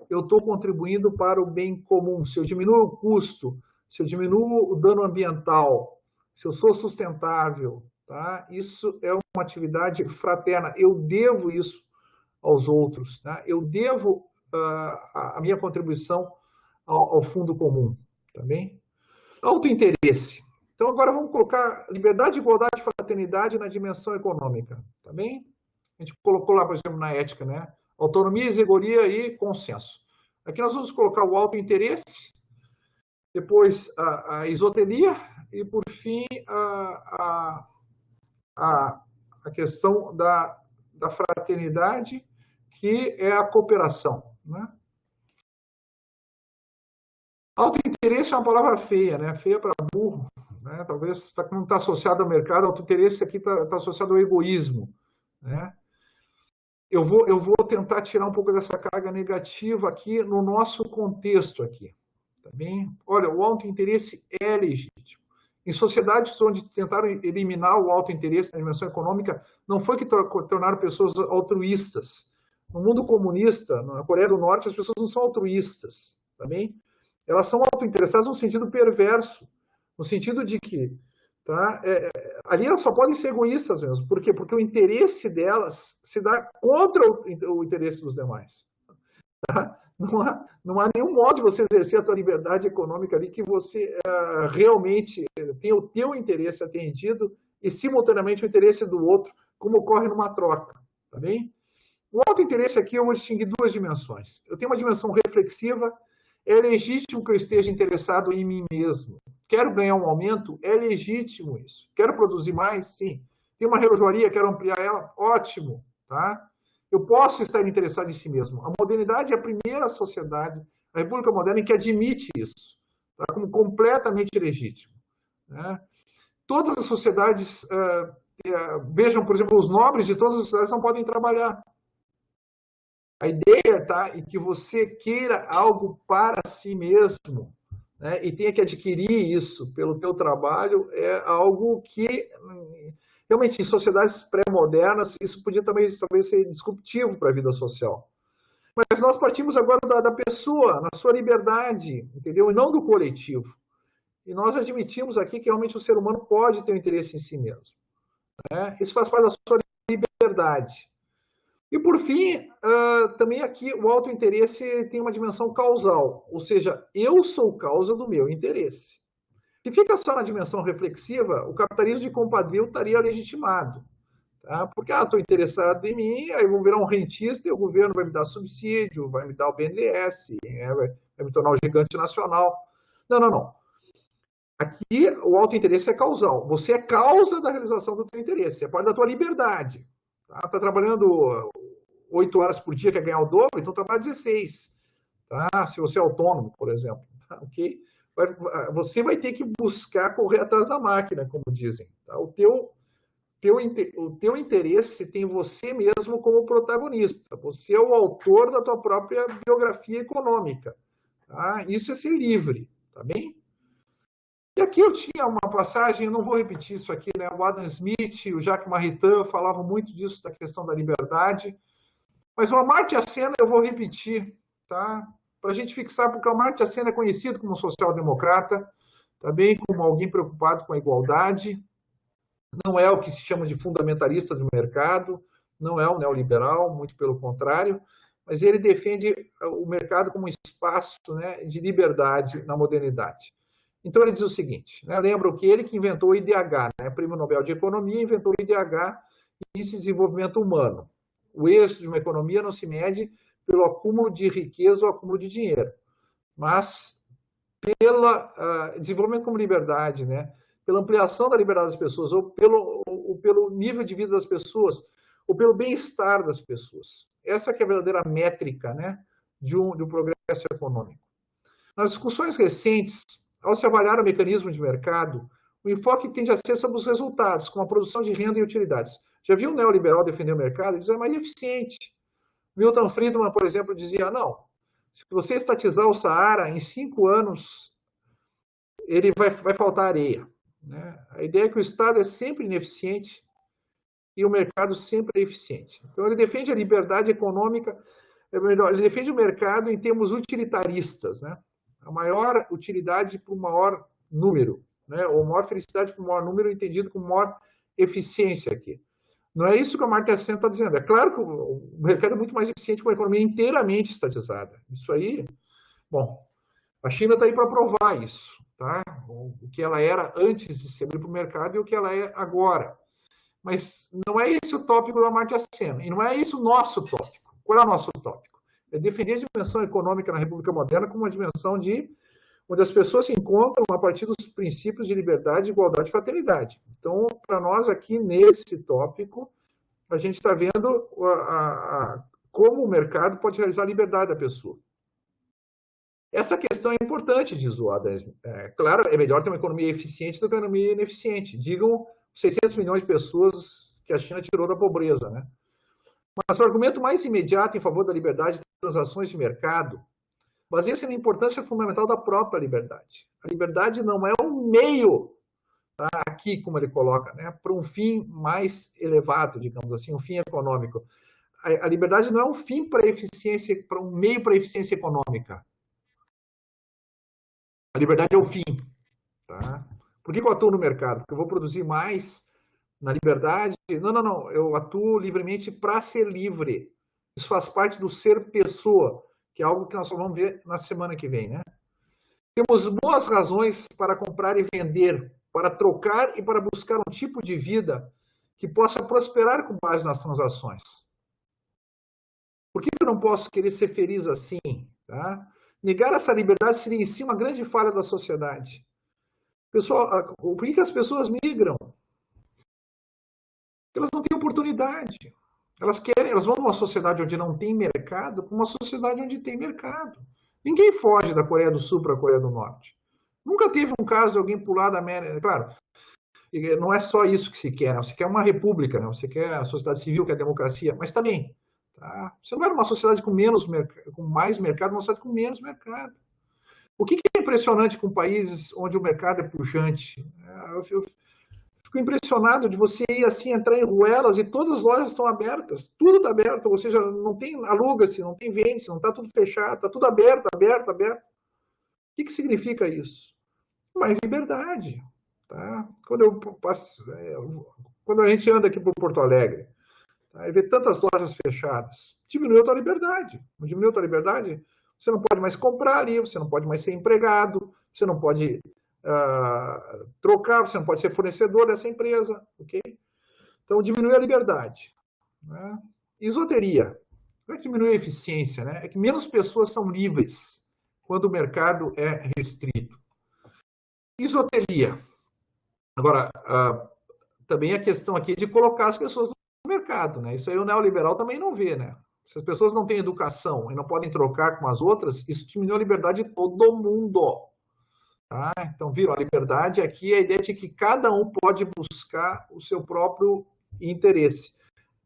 eu estou contribuindo para o bem comum. Se eu diminuo o custo, se eu diminuo o dano ambiental, se eu sou sustentável, tá? Isso é uma atividade fraterna. Eu devo isso aos outros, tá? Eu devo a minha contribuição ao fundo comum, tá bem? Autointeresse. Então agora vamos colocar liberdade, igualdade e fraternidade na dimensão econômica, tá bem? A gente colocou lá, por exemplo, na ética, né? Autonomia, isegoria e consenso. Aqui nós vamos colocar o autointeresse, depois a isotelia e, por fim, a questão da fraternidade, que é a cooperação, né? Autointeresse é uma palavra feia, né? Feia para burro, né? Talvez não está associado ao mercado, autointeresse aqui está associado ao egoísmo, né? Eu vou tentar tirar um pouco dessa carga negativa aqui no nosso contexto aqui, tá bem? Olha, o autointeresse é legítimo. Em sociedades onde tentaram eliminar o autointeresse na dimensão econômica, não foi que tornaram pessoas altruístas. No mundo comunista, na Coreia do Norte, as pessoas não são altruístas, tá bem? Elas são autointeressadas no sentido perverso, no sentido de que tá, ali elas só podem ser egoístas mesmo. Por quê? Porque o interesse delas se dá contra o interesse dos demais. Tá? Não há nenhum modo de você exercer a tua liberdade econômica ali que você realmente tenha o teu interesse atendido e simultaneamente o interesse do outro, como ocorre numa troca. Tá bem? O autointeresse aqui eu vou distinguir duas dimensões. Eu tenho uma dimensão reflexiva. É legítimo que eu esteja interessado em mim mesmo. Quero ganhar um aumento? É legítimo isso. Quero produzir mais? Sim. Tem uma relojoaria, quero ampliar ela? Ótimo. Tá? Eu posso estar interessado em si mesmo. A modernidade é a primeira sociedade, a República Moderna, que admite isso, tá? Como completamente legítimo. Né? Todas as sociedades, vejam, por exemplo, os nobres de todas as sociedades não podem trabalhar. A ideia, tá, é que você queira algo para si mesmo, né, e tenha que adquirir isso pelo teu trabalho, é algo que, realmente, em sociedades pré-modernas, isso podia também talvez ser disruptivo para a vida social. Mas nós partimos agora da pessoa, na sua liberdade, entendeu? E não do coletivo. E nós admitimos aqui que realmente o ser humano pode ter um interesse em si mesmo, né? Isso faz parte da sua liberdade. E, por fim, também aqui o autointeresse tem uma dimensão causal, ou seja, eu sou causa do meu interesse. Se fica só na dimensão reflexiva, o capitalismo de compadrio estaria legitimado. Tá? Porque, estou interessado em mim, aí vou virar um rentista e o governo vai me dar subsídio, vai me dar o BNDES, vai me tornar um gigante nacional. Não, não, não. Aqui, o autointeresse é causal. Você é causa da realização do teu interesse, é parte da tua liberdade. Tá trabalhando 8 horas por dia, quer ganhar o dobro, então trabalha 16. Tá? Se você é autônomo, por exemplo. Tá? Okay? Você vai ter que buscar correr atrás da máquina, como dizem. Tá? O teu interesse tem você mesmo como protagonista. Você é o autor da tua própria biografia econômica. Tá? Isso é ser livre. Tá bem? E aqui eu tinha uma passagem, eu não vou repetir isso aqui, né? O Adam Smith e o Jacques Maritain falavam muito disso, da questão da liberdade. Mas o Amartya Sen eu vou repetir, tá? Para a gente fixar, porque o Amartya Sen é conhecido como social-democrata, também como alguém preocupado com a igualdade, não é o que se chama de fundamentalista do mercado, não é um neoliberal, muito pelo contrário, mas ele defende o mercado como um espaço, né, de liberdade na modernidade. Então ele diz o seguinte, né, lembra que ele que inventou o IDH, né, Prêmio Nobel de Economia, inventou o IDH, Índice de Desenvolvimento Humano. O êxito de uma economia não se mede pelo acúmulo de riqueza ou acúmulo de dinheiro, mas pelo desenvolvimento como liberdade, né, pela ampliação da liberdade das pessoas, ou pelo nível de vida das pessoas, ou pelo bem-estar das pessoas. Essa que é a verdadeira métrica, né, de um progresso econômico. Nas discussões recentes, ao se avaliar o mecanismo de mercado, o enfoque tende a ser sobre os resultados, como a produção de renda e utilidades. Já viu um neoliberal defender o mercado e dizer é mais eficiente. Milton Friedman, por exemplo, dizia, não, se você estatizar o Saara, em 5 anos, ele vai faltar areia. Né? A ideia é que o Estado é sempre ineficiente e o mercado sempre é eficiente. Então, ele defende a liberdade econômica, melhor, ele defende o mercado em termos utilitaristas, né? A maior utilidade para o maior número, né? Ou maior felicidade para o maior número, entendido como maior eficiência aqui. Não é isso que a Amartya Sen está dizendo. É claro que o mercado é muito mais eficiente com a economia inteiramente estatizada. Isso aí, bom, a China está aí para provar isso, tá? O que ela era antes de se abrir para o mercado e o que ela é agora. Mas não é esse o tópico da Amartya Sen, e não é esse o nosso tópico. Qual é o nosso tópico? É defender a dimensão econômica na República Moderna como uma dimensão onde as pessoas se encontram a partir dos princípios de liberdade, igualdade e fraternidade. Então, para nós aqui, nesse tópico, a gente está vendo como o mercado pode realizar a liberdade da pessoa. Essa questão é importante, diz o Adam Smith. Claro, é melhor ter uma economia eficiente do que uma economia ineficiente. Digam 600 milhões de pessoas que a China tirou da pobreza, né? Mas o argumento mais imediato em favor da liberdade de transações de mercado baseia-se na importância fundamental da própria liberdade. A liberdade não é um meio, tá? Aqui, como ele coloca, né, para um fim mais elevado, digamos assim, um fim econômico. A liberdade não é um fim para a eficiência, para um meio para a eficiência econômica. A liberdade é o fim. Tá? Por que eu atuo no mercado? Porque eu vou produzir mais na liberdade? Não. Eu atuo livremente para ser livre. Isso faz parte do ser pessoa, que é algo que nós vamos ver na semana que vem, né? Temos boas razões para comprar e vender, para trocar e para buscar um tipo de vida que possa prosperar com base nas transações. Por que eu não posso querer ser feliz assim? Tá? Negar essa liberdade seria em si uma grande falha da sociedade. Pessoal, por que as pessoas migram? Porque elas não têm oportunidade. Elas vão numa sociedade onde não tem mercado, para uma sociedade onde tem mercado. Ninguém foge da Coreia do Sul para a Coreia do Norte. Nunca teve um caso de alguém pular da América. Claro, não é só isso que se quer, né? Você quer uma república, né? Você quer a sociedade civil, quer a democracia, mas também. Tá? Você não vai numa sociedade com mais mercado, uma sociedade com menos mercado. O que é impressionante com países onde o mercado é pujante? Eu fico impressionado de você ir assim, entrar em ruelas e todas as lojas estão abertas. Tudo está aberto, ou seja, não tem aluga-se, não tem vende-se, não está tudo fechado, está tudo aberto. O que significa isso? Mais liberdade. Tá? Quando a gente anda aqui por Porto Alegre, tá, e vê tantas lojas fechadas, diminuiu a tua liberdade. Não diminuiu a tua liberdade? Você não pode mais comprar ali, você não pode mais ser empregado, você não pode trocar, você não pode ser fornecedor dessa empresa, ok? Então, diminui a liberdade. Né? Isoteria. Não é que diminui a eficiência, né? É que menos pessoas são livres quando o mercado é restrito. Isoteria. Agora, também a questão aqui de colocar as pessoas no mercado, né? Isso aí o neoliberal também não vê, né? Se as pessoas não têm educação e não podem trocar com as outras, isso diminui a liberdade de todo mundo. Tá? Então, viram, a liberdade aqui é a ideia de que cada um pode buscar o seu próprio interesse.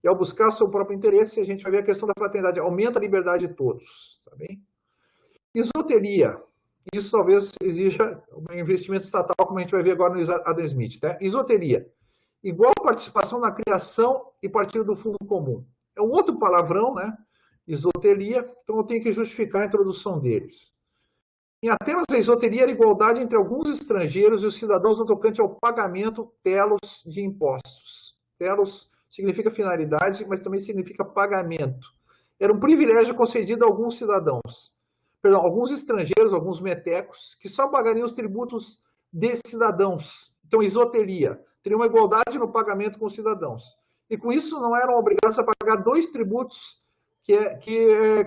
E ao buscar o seu próprio interesse, a gente vai ver a questão da fraternidade. Aumenta a liberdade de todos. Tá bem? Isoteria. Isso talvez exija um investimento estatal, como a gente vai ver agora no Adam Smith. Tá? Isoteria. Igual participação na criação e partilha do fundo comum. É um outro palavrão, né? Isoteria. Então, eu tenho que justificar a introdução deles. Em Atenas, a isoteria era a igualdade entre alguns estrangeiros e os cidadãos no tocante ao pagamento telos de impostos. Telos significa finalidade, mas também significa pagamento. Era um privilégio concedido a alguns cidadãos. Perdão, alguns estrangeiros, alguns metecos, que só pagariam os tributos de cidadãos. Então, isoteria. Teria uma igualdade no pagamento com os cidadãos. E com isso não eram obrigados a pagar 2 tributos que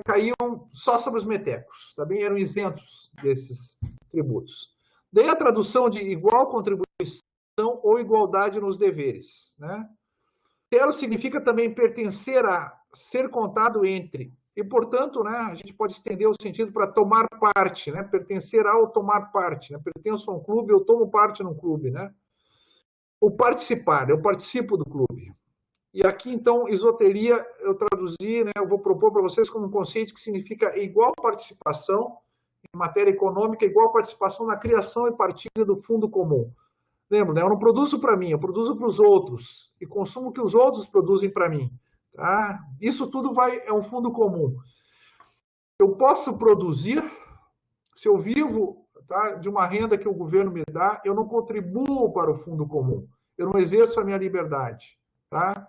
caíam só sobre os metecos, também eram isentos desses tributos. Daí a tradução de igual contribuição ou igualdade nos deveres. Né? Telo significa também pertencer a, ser contado entre, e portanto, né, a gente pode estender o sentido para tomar parte, né? Pertencer ao tomar parte, né? Pertenço a um clube, eu tomo parte num clube. Né? O participar, eu participo do clube. E aqui, então, isoteria, eu traduzi, né, eu vou propor para vocês como um conceito que significa igual participação em matéria econômica, igual participação na criação e partilha do fundo comum. Lembra, né, eu não produzo para mim, eu produzo para os outros e consumo o que os outros produzem para mim. Tá? Isso tudo é um fundo comum. Eu posso produzir, se eu vivo, tá, de uma renda que o governo me dá, eu não contribuo para o fundo comum. Eu não exerço a minha liberdade. Tá?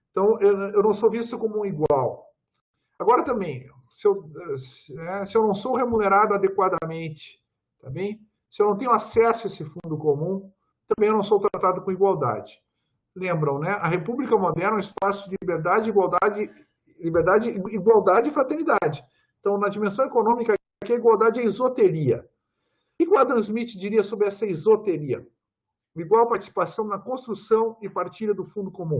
Então, eu não sou visto como um igual. Agora também, se eu não sou remunerado adequadamente, tá bem? Se eu não tenho acesso a esse fundo comum, também eu não sou tratado com igualdade. Lembram, né? A República Moderna é um espaço de liberdade, igualdade e fraternidade. Então, na dimensão econômica, aqui a igualdade é isoteria. O que o Adam Smith diria sobre essa isoteria? Igual participação na construção e partilha do fundo comum.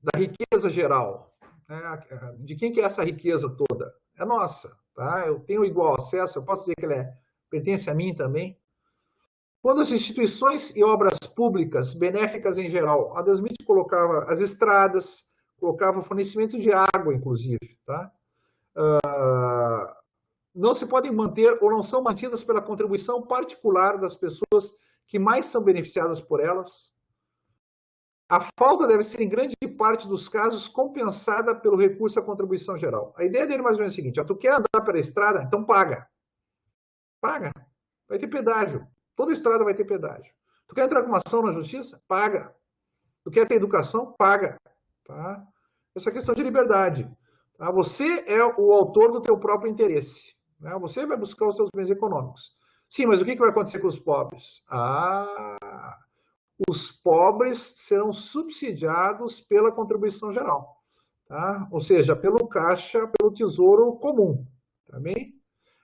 da riqueza geral. Né? De quem que é essa riqueza toda? É nossa. Tá? Eu tenho igual acesso, eu posso dizer que ela pertence a mim também. Quando as instituições e obras públicas, benéficas em geral, Adam Smith colocava as estradas, colocava o fornecimento de água, inclusive, tá? Não se podem manter ou não são mantidas pela contribuição particular das pessoas que mais são beneficiadas por elas. A falta deve ser, em grande parte dos casos, compensada pelo recurso à contribuição geral. A ideia dele mais ou menos é a seguinte: ó, tu quer andar pela estrada? Então paga. Paga. Vai ter pedágio. Toda estrada vai ter pedágio. Tu quer entrar com uma ação na justiça? Paga. Tu quer ter educação? Paga. Tá? Essa é questão de liberdade. Tá? Você é o autor do teu próprio interesse. Né? Você vai buscar os seus bens econômicos. Sim, mas o que vai acontecer com os pobres? Os pobres serão subsidiados pela contribuição geral. Tá? Ou seja, pelo caixa, pelo tesouro comum. Tá bem?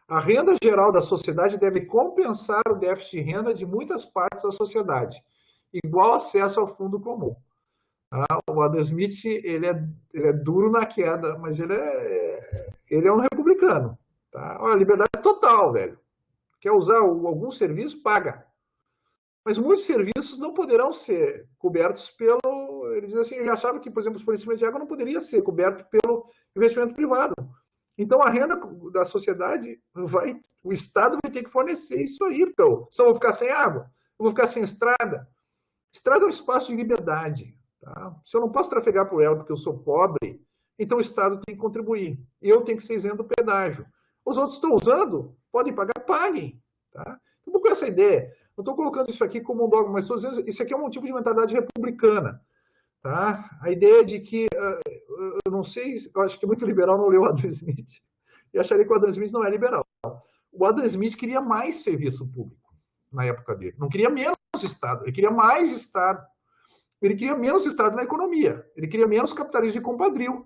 A renda geral da sociedade deve compensar o déficit de renda de muitas partes da sociedade. Igual acesso ao fundo comum. O Adam Smith ele é duro na queda, mas ele é um republicano. Tá? Olha, liberdade total, velho. Quer usar algum serviço? Paga. Mas muitos serviços não poderão ser cobertos pelo... Ele diz assim, ele achava que, por exemplo, o fornecimento de água não poderia ser coberto pelo investimento privado. Então, a renda da sociedade, o Estado vai ter que fornecer isso aí. Então, se eu vou ficar sem água, eu vou ficar sem estrada. Estrada é um espaço de liberdade. Tá? Se eu não posso trafegar por ela porque eu sou pobre, então o Estado tem que contribuir. Eu tenho que ser isento do pedágio. Os outros estão usando, podem pagar, paguem. Tá? Então, com essa ideia, não estou colocando isso aqui como um dogma, mas estou dizendo que isso aqui é um tipo de mentalidade republicana. Tá? A ideia de que, eu não sei, eu acho que muito liberal não leu o Adam Smith, e acharia que o Adam Smith não é liberal. O Adam Smith queria mais serviço público na época dele, não queria menos Estado, ele queria mais Estado. Ele queria menos Estado na economia, ele queria menos capitalismo de compadrio.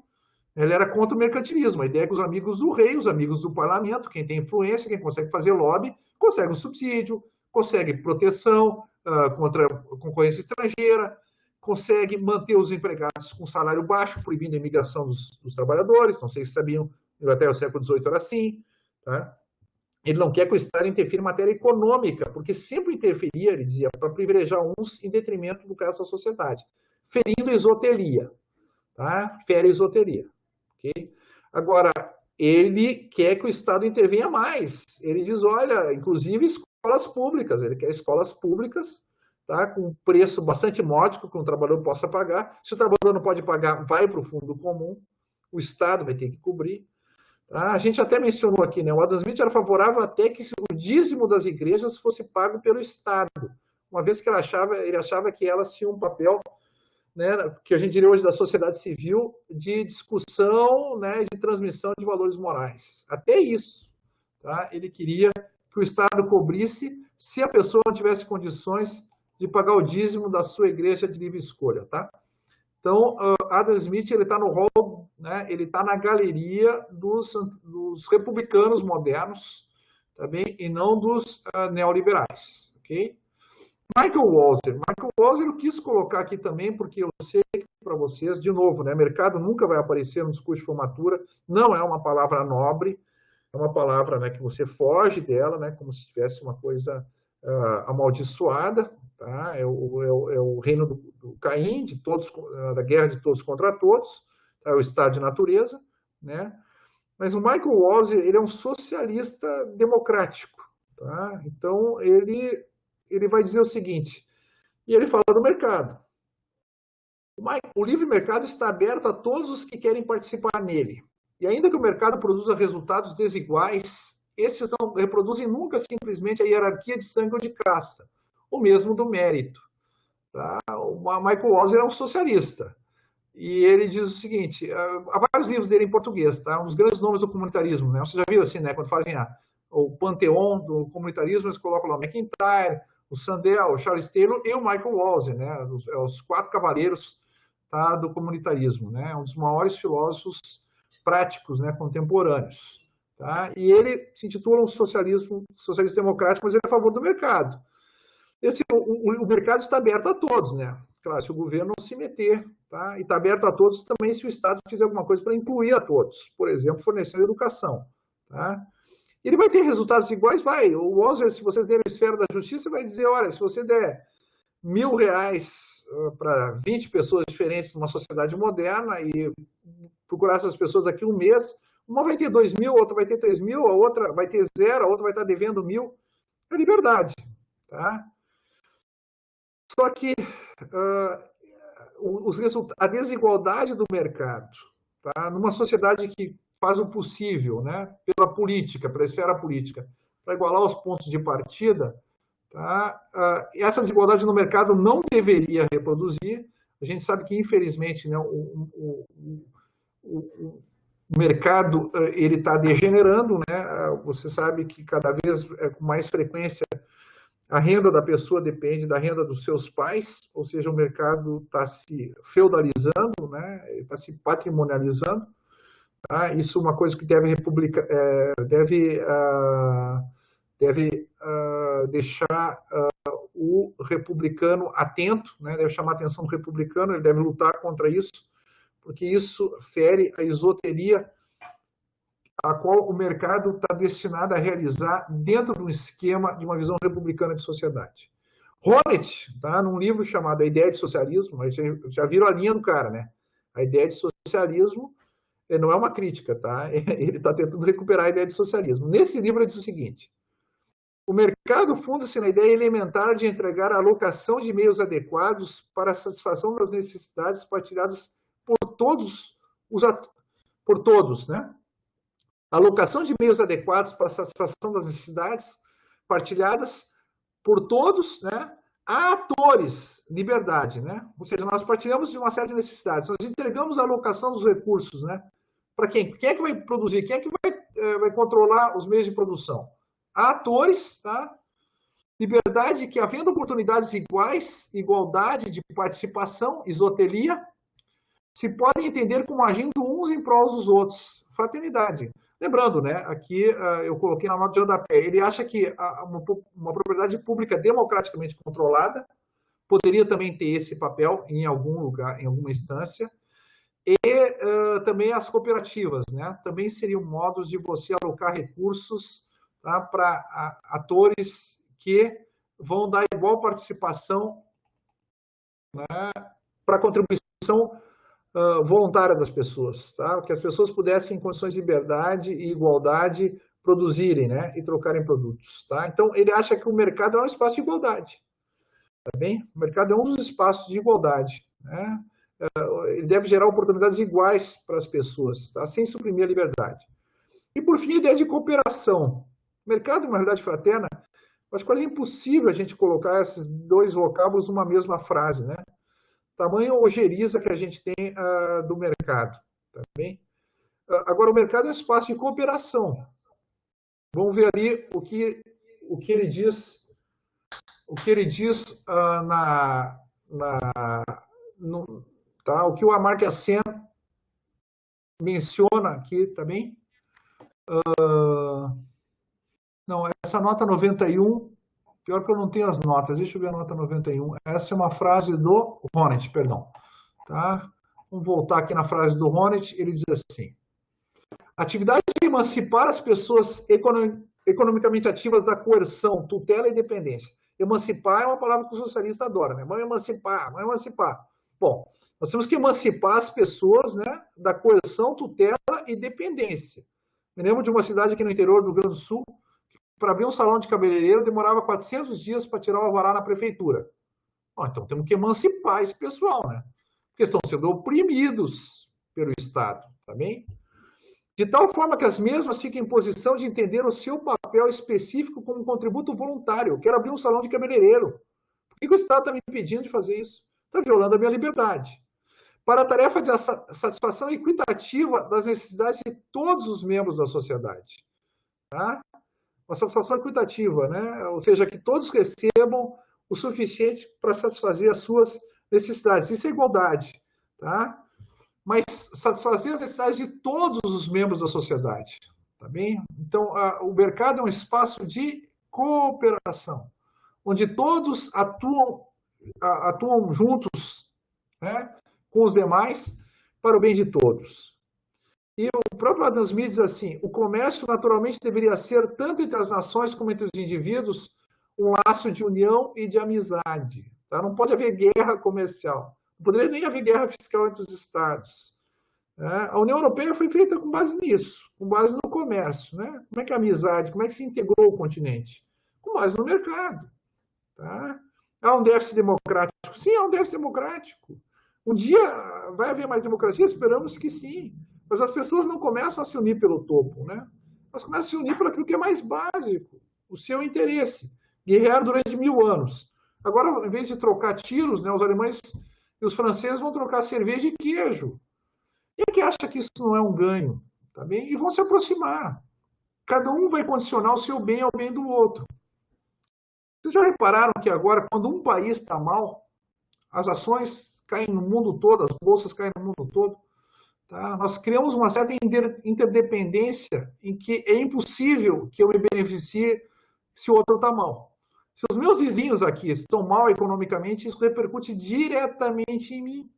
Ele era contra o mercantilismo, a ideia é que os amigos do rei, os amigos do parlamento, quem tem influência, quem consegue fazer lobby, consegue um subsídio, consegue proteção contra a concorrência estrangeira, consegue manter os empregados com salário baixo, proibindo a imigração dos trabalhadores. Não sei se sabiam, até o século XVIII era assim. Tá? Ele não quer que o Estado interfira em matéria econômica, porque sempre interferia, ele dizia, para privilegiar uns em detrimento do resto da sociedade, ferindo a esoteria. Tá? Fere a esoteria. Okay? Agora, ele quer que o Estado intervenha mais. Ele diz, olha, inclusive escolas públicas, ele quer escolas públicas, tá? Com um preço bastante módico que um trabalhador possa pagar. Se o trabalhador não pode pagar, vai para o fundo comum, o Estado vai ter que cobrir. Tá? A gente até mencionou aqui, né? O Adam Smith era favorável até que o dízimo das igrejas fosse pago pelo Estado, uma vez que ele achava que elas tinham um papel, né, que a gente diria hoje da sociedade civil, de discussão, né, de transmissão de valores morais. Até isso. Tá? Ele queria que o Estado cobrisse se a pessoa não tivesse condições de pagar o dízimo da sua igreja de livre escolha. Tá? Então, Adam Smith está no rol, né, ele está na galeria dos republicanos modernos, tá bem? E não dos neoliberais. Okay? Michael Walzer eu quis colocar aqui também, porque eu sei que para vocês, de novo, né, mercado nunca vai aparecer no discurso de formatura, não é uma palavra nobre, é uma palavra, né, que você foge dela, né, como se tivesse uma coisa amaldiçoada, tá? É o reino do Caim, de todos, da guerra de todos contra todos, tá? É o estado de natureza, né? Mas o Michael Walzer, ele é um socialista democrático, tá? Então, ele vai dizer o seguinte, e ele fala do mercado. O livre mercado está aberto a todos os que querem participar nele. E ainda que o mercado produza resultados desiguais, esses não reproduzem nunca simplesmente a hierarquia de sangue ou de casta, o mesmo do mérito. Tá? O Michael Walzer é um socialista. E ele diz o seguinte, há vários livros dele em português, tá? Um dos grandes nomes do comunitarismo, né? Você já viu assim, né? Quando fazem o panteão do comunitarismo, eles colocam lá o McIntyre, o Sandel, o Charles Taylor e o Michael Walzer, né? Os quatro cavaleiros, tá, do comunitarismo, né? Um dos maiores filósofos práticos, né, contemporâneos. Tá? E ele se intitula um socialista democrático, mas ele é a favor do mercado. O mercado está aberto a todos, né? claro, se o governo não se meter, tá? E está aberto a todos também se o Estado fizer alguma coisa para incluir a todos, por exemplo, fornecendo educação, tá? Ele vai ter resultados iguais? Vai. O Walzer, se vocês derem a esfera da justiça, vai dizer, olha, se você der R$ 1.000 para 20 pessoas diferentes numa sociedade moderna e procurar essas pessoas daqui a um mês, uma vai ter 2.000, a outra vai ter 3.000, a outra vai ter 0, a outra vai estar devendo 1.000. É liberdade, tá? Só que a desigualdade do mercado, tá? Numa sociedade que faz o possível, né, pela política, pela esfera política, para igualar os pontos de partida, tá? Essa desigualdade no mercado não deveria reproduzir. A gente sabe que, infelizmente, né, o mercado ele está degenerando, né? Você sabe que cada vez com mais frequência a renda da pessoa depende da renda dos seus pais, ou seja, o mercado está se feudalizando, né? Está se patrimonializando. Tá? Isso é uma coisa que deve deixar o republicano atento, né? Deve chamar a atenção do republicano, ele deve lutar contra isso, porque isso fere a esoteria a qual o mercado está destinado a realizar dentro de um esquema de uma visão republicana de sociedade. Honneth, tá, num livro chamado A Ideia de Socialismo, mas já viram a linha do cara, né? A ideia de socialismo não é uma crítica, tá? Ele está tentando recuperar a ideia de socialismo. Nesse livro ele diz o seguinte: o mercado funda-se na ideia elementar de entregar a alocação de meios adequados para a satisfação das necessidades partilhadas por todos, né? A alocação de meios adequados para a satisfação das necessidades partilhadas por todos, né? A atores, liberdade, né? Ou seja, nós partilhamos de uma série de necessidades, nós entregamos a alocação dos recursos, né? Para quem? Quem é que vai produzir? Quem é que vai controlar os meios de produção? A atores, tá? Liberdade que, havendo oportunidades iguais, igualdade de participação, isotelia, se podem entender como agindo uns em prol dos outros. Fraternidade. Lembrando, né, aqui eu coloquei na nota de rodapé, ele acha que uma propriedade pública democraticamente controlada poderia também ter esse papel em algum lugar, em alguma instância, e também as cooperativas, né, também seriam modos de você alocar recursos, tá, para atores que vão dar igual participação, né, para a contribuição voluntária das pessoas, tá? Que as pessoas pudessem, em condições de liberdade e igualdade, produzirem, né? E trocarem produtos, tá? Então, ele acha que o mercado é um espaço de igualdade, tá bem? O mercado é um dos espaços de igualdade, né? Ele deve gerar oportunidades iguais para as pessoas, tá? Sem suprimir a liberdade. E, por fim, a ideia de cooperação. O mercado, uma realidade fraterna, acho quase impossível a gente colocar esses dois vocábulos numa mesma frase, né? Tamanho ojeriza que a gente tem do mercado. Tá bem? Agora, o mercado é um espaço de cooperação. Vamos ver ali o que ele diz, o o que o Amartya Sen menciona aqui, tá bem? Não, essa nota 91, pior que eu não tenho as notas, deixa eu ver a nota 91. Essa é uma frase do Honneth, perdão. Tá? Vamos voltar aqui na frase do Honneth, ele diz assim: a atividade de emancipar as pessoas economicamente ativas da coerção, tutela e dependência. Emancipar é uma palavra que o socialista adora, né? Vamos emancipar, vamos emancipar. Bom, nós temos que emancipar as pessoas, né, da coerção, tutela e dependência. Me lembro de uma cidade aqui no interior do Rio Grande do Sul, para abrir um salão de cabeleireiro demorava 400 dias para tirar o alvará na prefeitura. Bom, então temos que emancipar esse pessoal, né? Porque estão sendo oprimidos pelo Estado, tá bem? De tal forma que as mesmas fiquem em posição de entender o seu papel específico como um contributo voluntário. Eu quero abrir um salão de cabeleireiro. Por que o Estado está me impedindo de fazer isso? Está violando a minha liberdade. Para a tarefa de satisfação equitativa das necessidades de todos os membros da sociedade. Tá? Uma satisfação equitativa, né? Ou seja, que todos recebam o suficiente para satisfazer as suas necessidades. Isso é igualdade, tá? Mas satisfazer as necessidades de todos os membros da sociedade, tá bem? Então, o mercado é um espaço de cooperação, onde todos atuam atuam juntos, né, com os demais para o bem de todos. E o próprio Adam Smith diz assim: o comércio naturalmente deveria ser, tanto entre as nações como entre os indivíduos, um laço de união e de amizade. Tá? Não pode haver guerra comercial. Não poderia nem haver guerra fiscal entre os Estados. A União Europeia foi feita com base nisso, com base no comércio. Né? Como é que é a amizade? Como é que se integrou o continente? Com base no mercado. Tá? Há um déficit democrático? Sim, há um déficit democrático. Um dia vai haver mais democracia? Esperamos que sim. Mas as pessoas não começam a se unir pelo topo, né? Elas começam a se unir por aquilo que é mais básico, o seu interesse. Guerrear durante 1000 anos. Agora, em vez de trocar tiros, né, os alemães e os franceses vão trocar cerveja e queijo. Quem é que acha que isso não é um ganho? Tá bem? E vão se aproximar. Cada um vai condicionar o seu bem ao bem do outro. Vocês já repararam que agora, quando um país está mal, as ações caem no mundo todo, as bolsas caem no mundo todo? Tá? Nós criamos uma certa interdependência em que é impossível que eu me beneficie se o outro está mal. Se os meus vizinhos aqui estão mal economicamente, isso repercute diretamente em mim.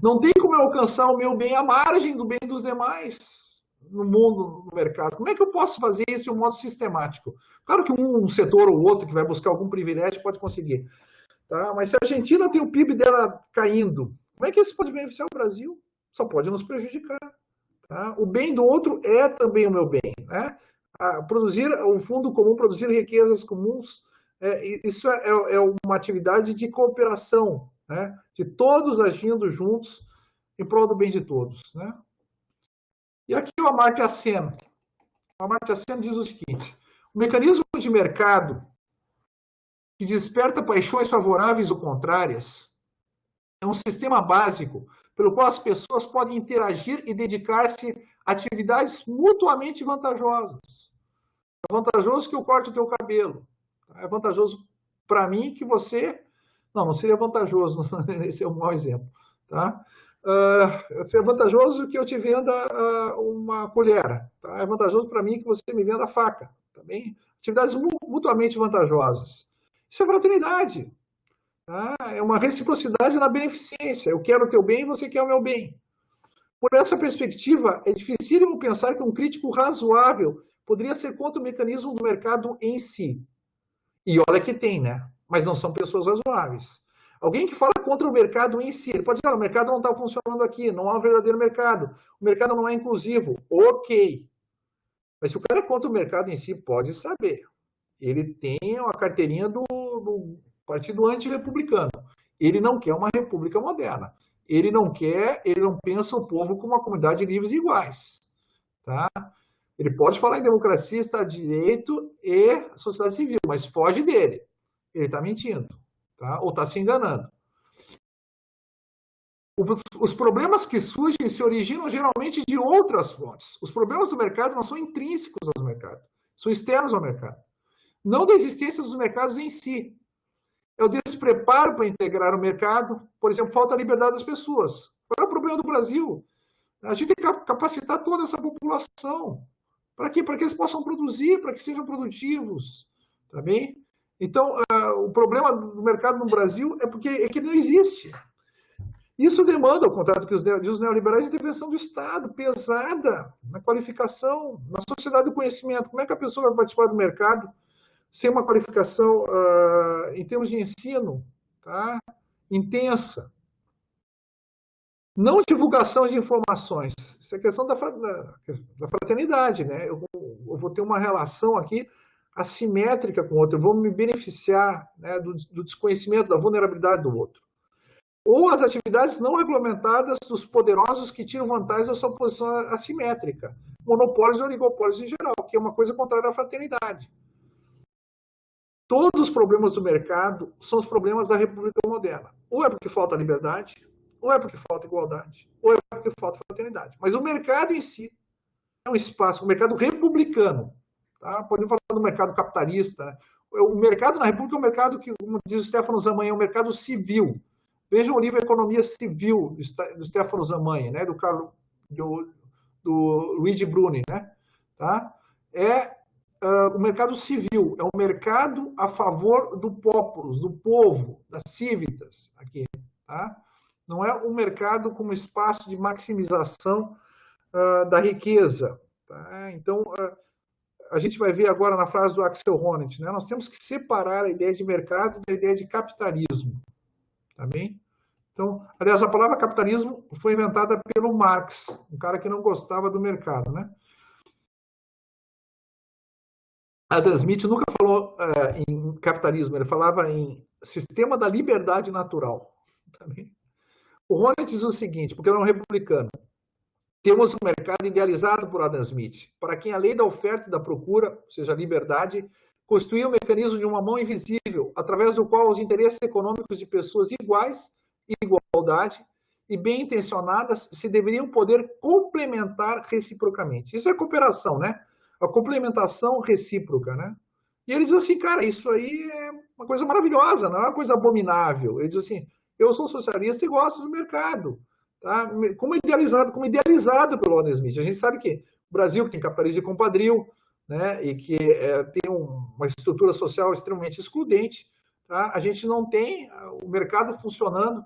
Não tem como eu alcançar o meu bem à margem do bem dos demais no mundo, no mercado. Como é que eu posso fazer isso de um modo sistemático? Claro que um setor ou outro que vai buscar algum privilégio pode conseguir. Tá? Mas se a Argentina tem o PIB dela caindo, como é que isso pode beneficiar o Brasil? Só pode nos prejudicar. Tá? O bem do outro é também o meu bem. Né? Produzir o fundo comum, produzir riquezas comuns, isso é uma atividade de cooperação, né? De todos agindo juntos em prol do bem de todos. Né? E aqui o Amartya Sen. O Amartya Sen diz o seguinte: o mecanismo de mercado que desperta paixões favoráveis ou contrárias é um sistema básico pelo qual as pessoas podem interagir e dedicar-se a atividades mutuamente vantajosas. É vantajoso que eu corte o teu cabelo. É vantajoso para mim que você... Não seria vantajoso, esse é um mau exemplo. Tá? É vantajoso que eu te venda uma colher. Tá? É vantajoso para mim que você me venda a faca. Tá bem? Atividades mutuamente vantajosas. Isso é fraternidade. Tá? É uma reciprocidade na beneficência. Eu quero o teu bem e você quer o meu bem. Por essa perspectiva, é dificílimo pensar que um crítico razoável poderia ser contra o mecanismo do mercado em si. E olha que tem, né? Mas não são pessoas razoáveis. Alguém que fala contra o mercado em si, ele pode dizer: o mercado não está funcionando aqui, não há um verdadeiro mercado, o mercado não é inclusivo. Ok. Mas se o cara é contra o mercado em si, pode saber. Ele tem a carteirinha do partido antirrepublicano. Ele não quer uma república moderna. Ele não pensa o povo como uma comunidade de livres e iguais. Tá? Ele pode falar em democracia, Estado de Direito e sociedade civil, mas foge dele. Ele está mentindo, tá? Ou está se enganando. Os problemas que surgem se originam geralmente de outras fontes. Os problemas do mercado não são intrínsecos ao mercado, são externos ao mercado. Não da existência dos mercados em si. É o despreparo para integrar o mercado. Por exemplo, falta a liberdade das pessoas. Qual é o problema do Brasil? A gente tem que capacitar toda essa população. Para quê? Para que eles possam produzir, para que sejam produtivos. Tá bem? Então, o problema do mercado no Brasil é que não existe. Isso demanda, ao contrário do que diz os neoliberais, intervenção do Estado, pesada, na qualificação, na sociedade do conhecimento. Como é que a pessoa vai participar do mercado sem uma qualificação em termos de ensino, tá? Intensa? Não divulgação de informações. Isso é questão da fraternidade, né? Eu vou ter uma relação aqui assimétrica com o outro, eu vou me beneficiar, né, do desconhecimento, da vulnerabilidade do outro. Ou as atividades não regulamentadas dos poderosos que tiram vantagem da sua posição assimétrica. Monopólios e oligopólios em geral, que é uma coisa contrária à fraternidade. Todos os problemas do mercado são os problemas da República Moderna. Ou é porque falta liberdade, ou é porque falta igualdade, ou é porque falta fraternidade. Mas o mercado em si é um espaço, um mercado republicano. Tá? Podemos falar do mercado capitalista. Né? O mercado na República é um mercado que, como diz o Stefano Zamanha, é um mercado civil. Vejam o livro Economia Civil, do Stefano Zamanha, né? do Luigi Bruni. Né? Tá? o mercado civil, é um mercado a favor do populus, do povo, das civitas, aqui, tá? Não é um mercado como espaço de maximização da riqueza, tá? Então, a gente vai ver agora na frase do Axel Honneth, né? Nós temos que separar a ideia de mercado da ideia de capitalismo, tá bem? Então, aliás, a palavra capitalismo foi inventada pelo Marx, um cara que não gostava do mercado, né? Adam Smith nunca falou em capitalismo, ele falava em sistema da liberdade natural. Tá bem? O Honneth diz o seguinte, porque ele é um republicano. Temos um mercado idealizado por Adam Smith, para quem a lei da oferta e da procura, ou seja, a liberdade, constitui um mecanismo de uma mão invisível, através do qual os interesses econômicos de pessoas iguais e igualdade e bem intencionadas se deveriam poder complementar reciprocamente. Isso é cooperação, né? A complementação recíproca, né? E ele diz assim, cara, isso aí é uma coisa maravilhosa, não é uma coisa abominável. Ele diz assim, eu sou socialista e gosto do mercado. Tá? Como idealizado pelo Adam Smith. A gente sabe que o Brasil, que tem capitalismo de compadrio, né, e que tem uma estrutura social extremamente excludente, tá? A gente não tem o mercado funcionando,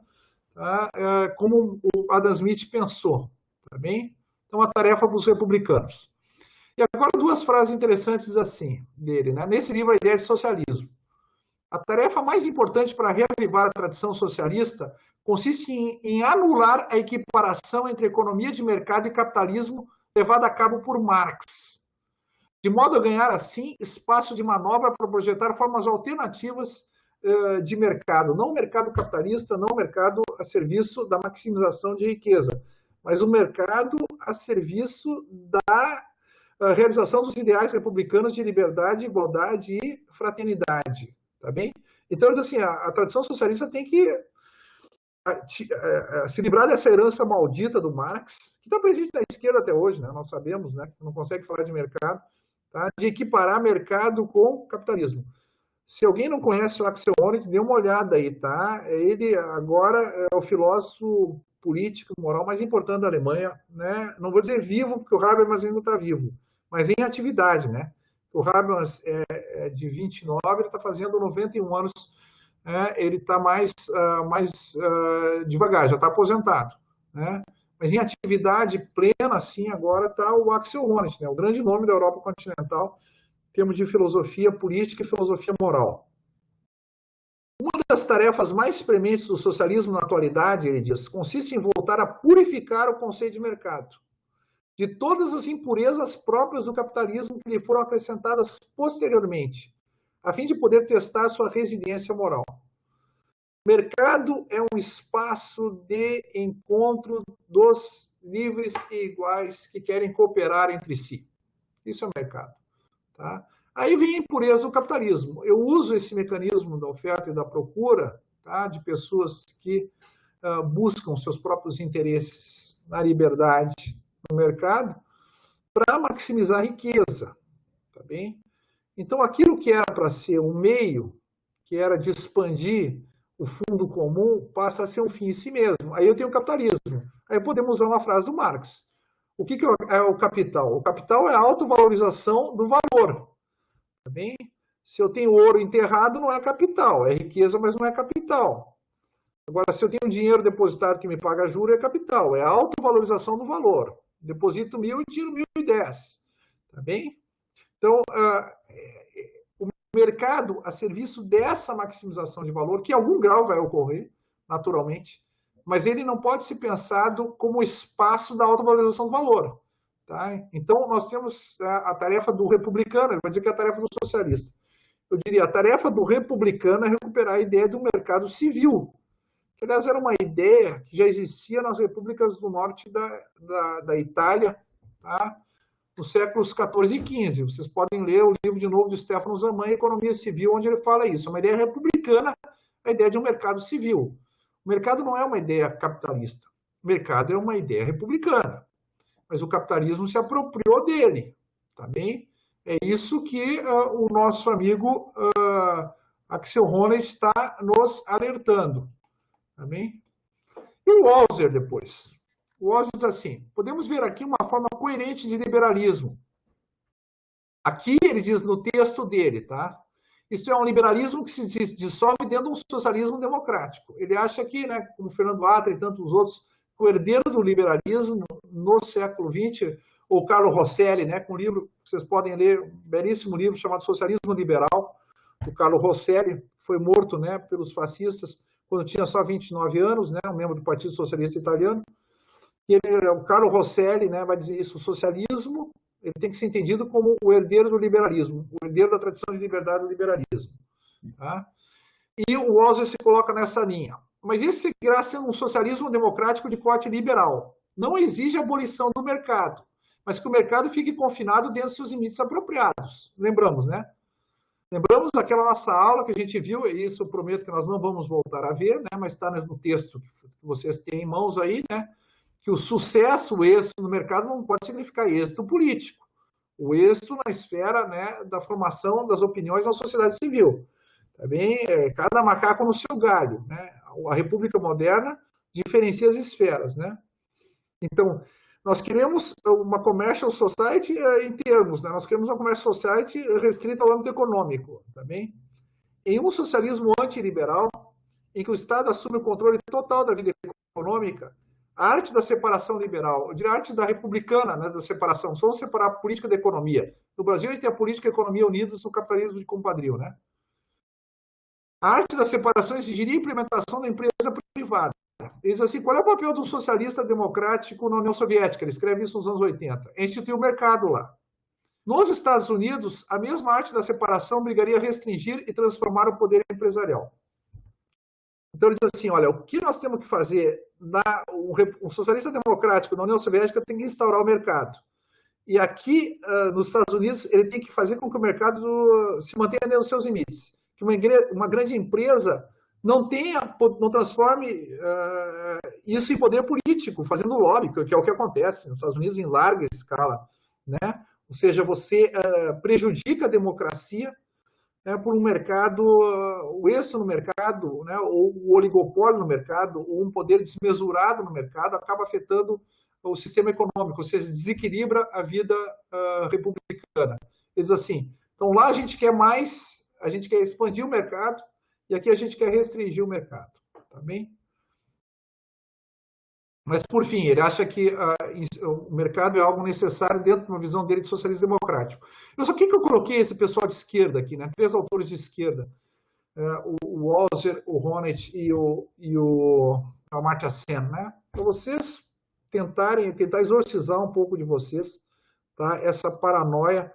tá? Como o Adam Smith pensou. Tá bem? Então, a tarefa dos republicanos. E agora duas frases interessantes assim dele, né? Nesse livro, A Ideia de Socialismo. A tarefa mais importante para reavivar a tradição socialista consiste em anular a equiparação entre economia de mercado e capitalismo levada a cabo por Marx, de modo a ganhar, assim, espaço de manobra para projetar formas alternativas de mercado, não o mercado capitalista, não o mercado a serviço da maximização de riqueza, mas o mercado a serviço da realização dos ideais republicanos de liberdade, igualdade e fraternidade. Tá bem? Então, assim, a tradição socialista tem que se livrar dessa herança maldita do Marx, que está presente na esquerda até hoje, né? Nós sabemos, né? Não consegue falar de mercado, tá? De equiparar mercado com capitalismo. Se alguém não conhece o Axel Honneth, dê uma olhada aí, tá? Ele agora é o filósofo político, moral mais importante da Alemanha, né? Não vou dizer vivo, porque o Habermas ainda está vivo, mas em atividade, né? O Habermas é de 29, ele está fazendo 91 anos, ele está mais devagar, já está aposentado, né? Mas em atividade plena, assim, agora está o Axel Honneth, né? O grande nome da Europa continental, em termos de filosofia política e filosofia moral. Uma das tarefas mais prementes do socialismo na atualidade, ele diz, consiste em voltar a purificar o conceito de mercado de todas as impurezas próprias do capitalismo que lhe foram acrescentadas posteriormente, a fim de poder testar sua resiliência moral. Mercado é um espaço de encontro dos livres e iguais que querem cooperar entre si. Isso é o mercado. Tá? Aí vem a impureza do capitalismo. Eu uso esse mecanismo da oferta e da procura, tá? De pessoas que buscam seus próprios interesses na liberdade, no mercado, para maximizar a riqueza. Tá bem? Então, aquilo que era para ser um meio, que era de expandir o fundo comum, passa a ser um fim em si mesmo. Aí eu tenho o capitalismo. Aí podemos usar uma frase do Marx. O que é o capital? O capital é a autovalorização do valor. Tá bem? Se eu tenho ouro enterrado, não é capital. É riqueza, mas não é capital. Agora, se eu tenho dinheiro depositado que me paga juros, é capital. É a autovalorização do valor. Deposito 1.000 e tiro 1.010. Tá bem? Então, o mercado a serviço dessa maximização de valor, que em algum grau vai ocorrer, naturalmente, mas ele não pode ser pensado como espaço da autovalorização do valor. Tá? Então, nós temos a tarefa do republicano, ele vai dizer que é a tarefa do socialista. Eu diria, a tarefa do republicano é recuperar a ideia do mercado civil, que, aliás, era uma ideia que já existia nas repúblicas do norte da Itália, tá? Nos séculos XIV e XV. Vocês podem ler o livro de novo de Stefano Zaman, Economia Civil, onde ele fala isso. É uma ideia republicana, a ideia de um mercado civil. O mercado não é uma ideia capitalista. O mercado é uma ideia republicana. Mas o capitalismo se apropriou dele. Tá bem? É isso que o nosso amigo Axel Honneth está nos alertando. Tá bem? E o Walser depois. O Walser diz assim, podemos ver aqui uma forma coerente de liberalismo, Aqui ele diz no texto dele, tá? Isso é um liberalismo que se dissolve dentro de um socialismo democrático. Ele acha que, né, como Fernando Atra e tantos outros, o herdeiro do liberalismo no século XX, o Carlo Rosselli, né, com um livro que vocês podem ler, um belíssimo livro chamado Socialismo Liberal, do Carlo Rosselli, que foi morto, né, pelos fascistas quando tinha só 29 anos, né, um membro do Partido Socialista Italiano. E ele, o Carlo Rosselli, né, vai dizer isso: o socialismo ele tem que ser entendido como o herdeiro do liberalismo, o herdeiro da tradição de liberdade do liberalismo. Tá? E o Walzer se coloca nessa linha. Mas isso seguirá sendo um socialismo democrático de corte liberal. Não exige a abolição do mercado, mas que o mercado fique confinado dentro dos seus limites apropriados. Lembramos, né? Lembramos daquela nossa aula que a gente viu, e isso eu prometo que nós não vamos voltar a ver, né? Mas está no texto que vocês têm em mãos aí, né? Que o sucesso, o êxito no mercado não pode significar êxito político. O êxito na esfera, né, da formação das opiniões na sociedade civil. Também, cada macaco no seu galho. Né? A República Moderna diferencia as esferas. Né? Então, nós queremos uma commercial society em termos. Né? Nós queremos uma commercial society restrita ao âmbito econômico. Também. Em um socialismo antiliberal, em que o Estado assume o controle total da vida econômica, a arte da separação liberal, a arte da republicana, né, da separação, só vamos separar a política da economia. No Brasil, a gente tem a política e a economia unidas no capitalismo de compadrio. Né? A arte da separação exigiria a implementação da empresa privada. Ele diz assim: qual é o papel do socialista democrático na União Soviética? Ele escreve isso nos anos 80. Instituir o mercado lá. Nos Estados Unidos, a mesma arte da separação brigaria a restringir e transformar o poder empresarial. Então ele diz assim: olha, o que nós temos que fazer, o socialista democrático na União Soviética tem que instaurar o mercado. E aqui, nos Estados Unidos, ele tem que fazer com que o mercado se mantenha dentro dos seus limites. Que uma grande empresa não transforme isso em poder político, fazendo lobby, que é o que acontece nos Estados Unidos em larga escala. Né? Ou seja, você prejudica a democracia, né, por um mercado, o êxito no mercado, né, ou o oligopólio no mercado, ou um poder desmesurado no mercado, acaba afetando o sistema econômico, ou seja, desequilibra a vida republicana. Eles assim, então lá a gente quer mais, a gente quer expandir o mercado, e aqui a gente quer restringir o mercado. Tá bem? Mas, por fim, ele acha que o mercado é algo necessário dentro de uma visão dele de socialismo democrático. Por que eu coloquei esse pessoal de esquerda aqui, né? 3 autores de esquerda, o Walzer, o Honneth e o Amartya Sen, né? Para vocês tentar exorcizar um pouco de vocês, tá? Essa paranoia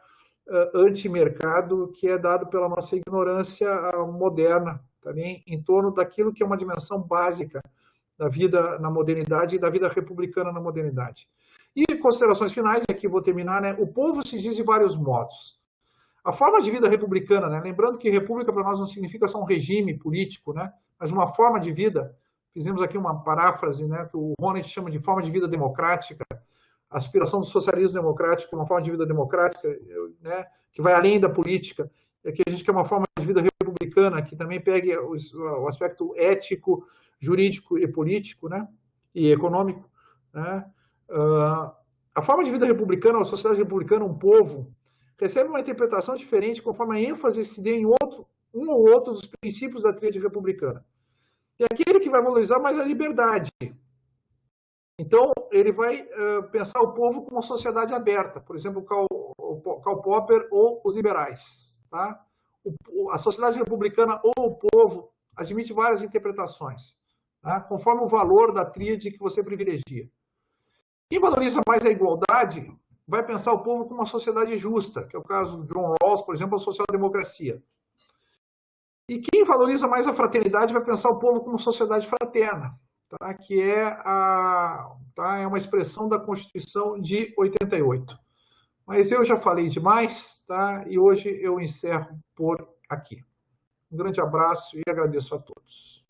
anti-mercado que é dado pela nossa ignorância moderna, também em torno daquilo que é uma dimensão básica da vida na modernidade e da vida republicana na modernidade. E considerações finais, aqui vou terminar, né? O povo se diz de vários modos. A forma de vida republicana, né? Lembrando que república para nós não significa só um regime político, né? Mas uma forma de vida. Fizemos aqui uma paráfrase, né? Que o Honneth chama de forma de vida democrática. A aspiração do socialismo democrático, uma forma de vida democrática, né? Que vai além da política. É que a gente quer uma forma de vida republicana que também pegue o aspecto ético, jurídico e político, né? E econômico. Né? A forma de vida republicana, a sociedade republicana, um povo, recebe uma interpretação diferente conforme a ênfase se dê em um ou outro dos princípios da tríade republicana. E aquele que vai valorizar mais a liberdade. Então, ele vai pensar o povo como uma sociedade aberta, por exemplo, Karl Popper ou os liberais. Tá? A sociedade republicana ou o povo admite várias interpretações, tá? Conforme o valor da tríade que você privilegia. Quem valoriza mais a igualdade vai pensar o povo como uma sociedade justa, que é o caso do John Rawls, por exemplo, a social-democracia. E quem valoriza mais a fraternidade vai pensar o povo como sociedade fraterna, tá? Que é uma expressão da Constituição de 88. Mas eu já falei demais, tá? E hoje eu encerro por aqui. Um grande abraço e agradeço a todos.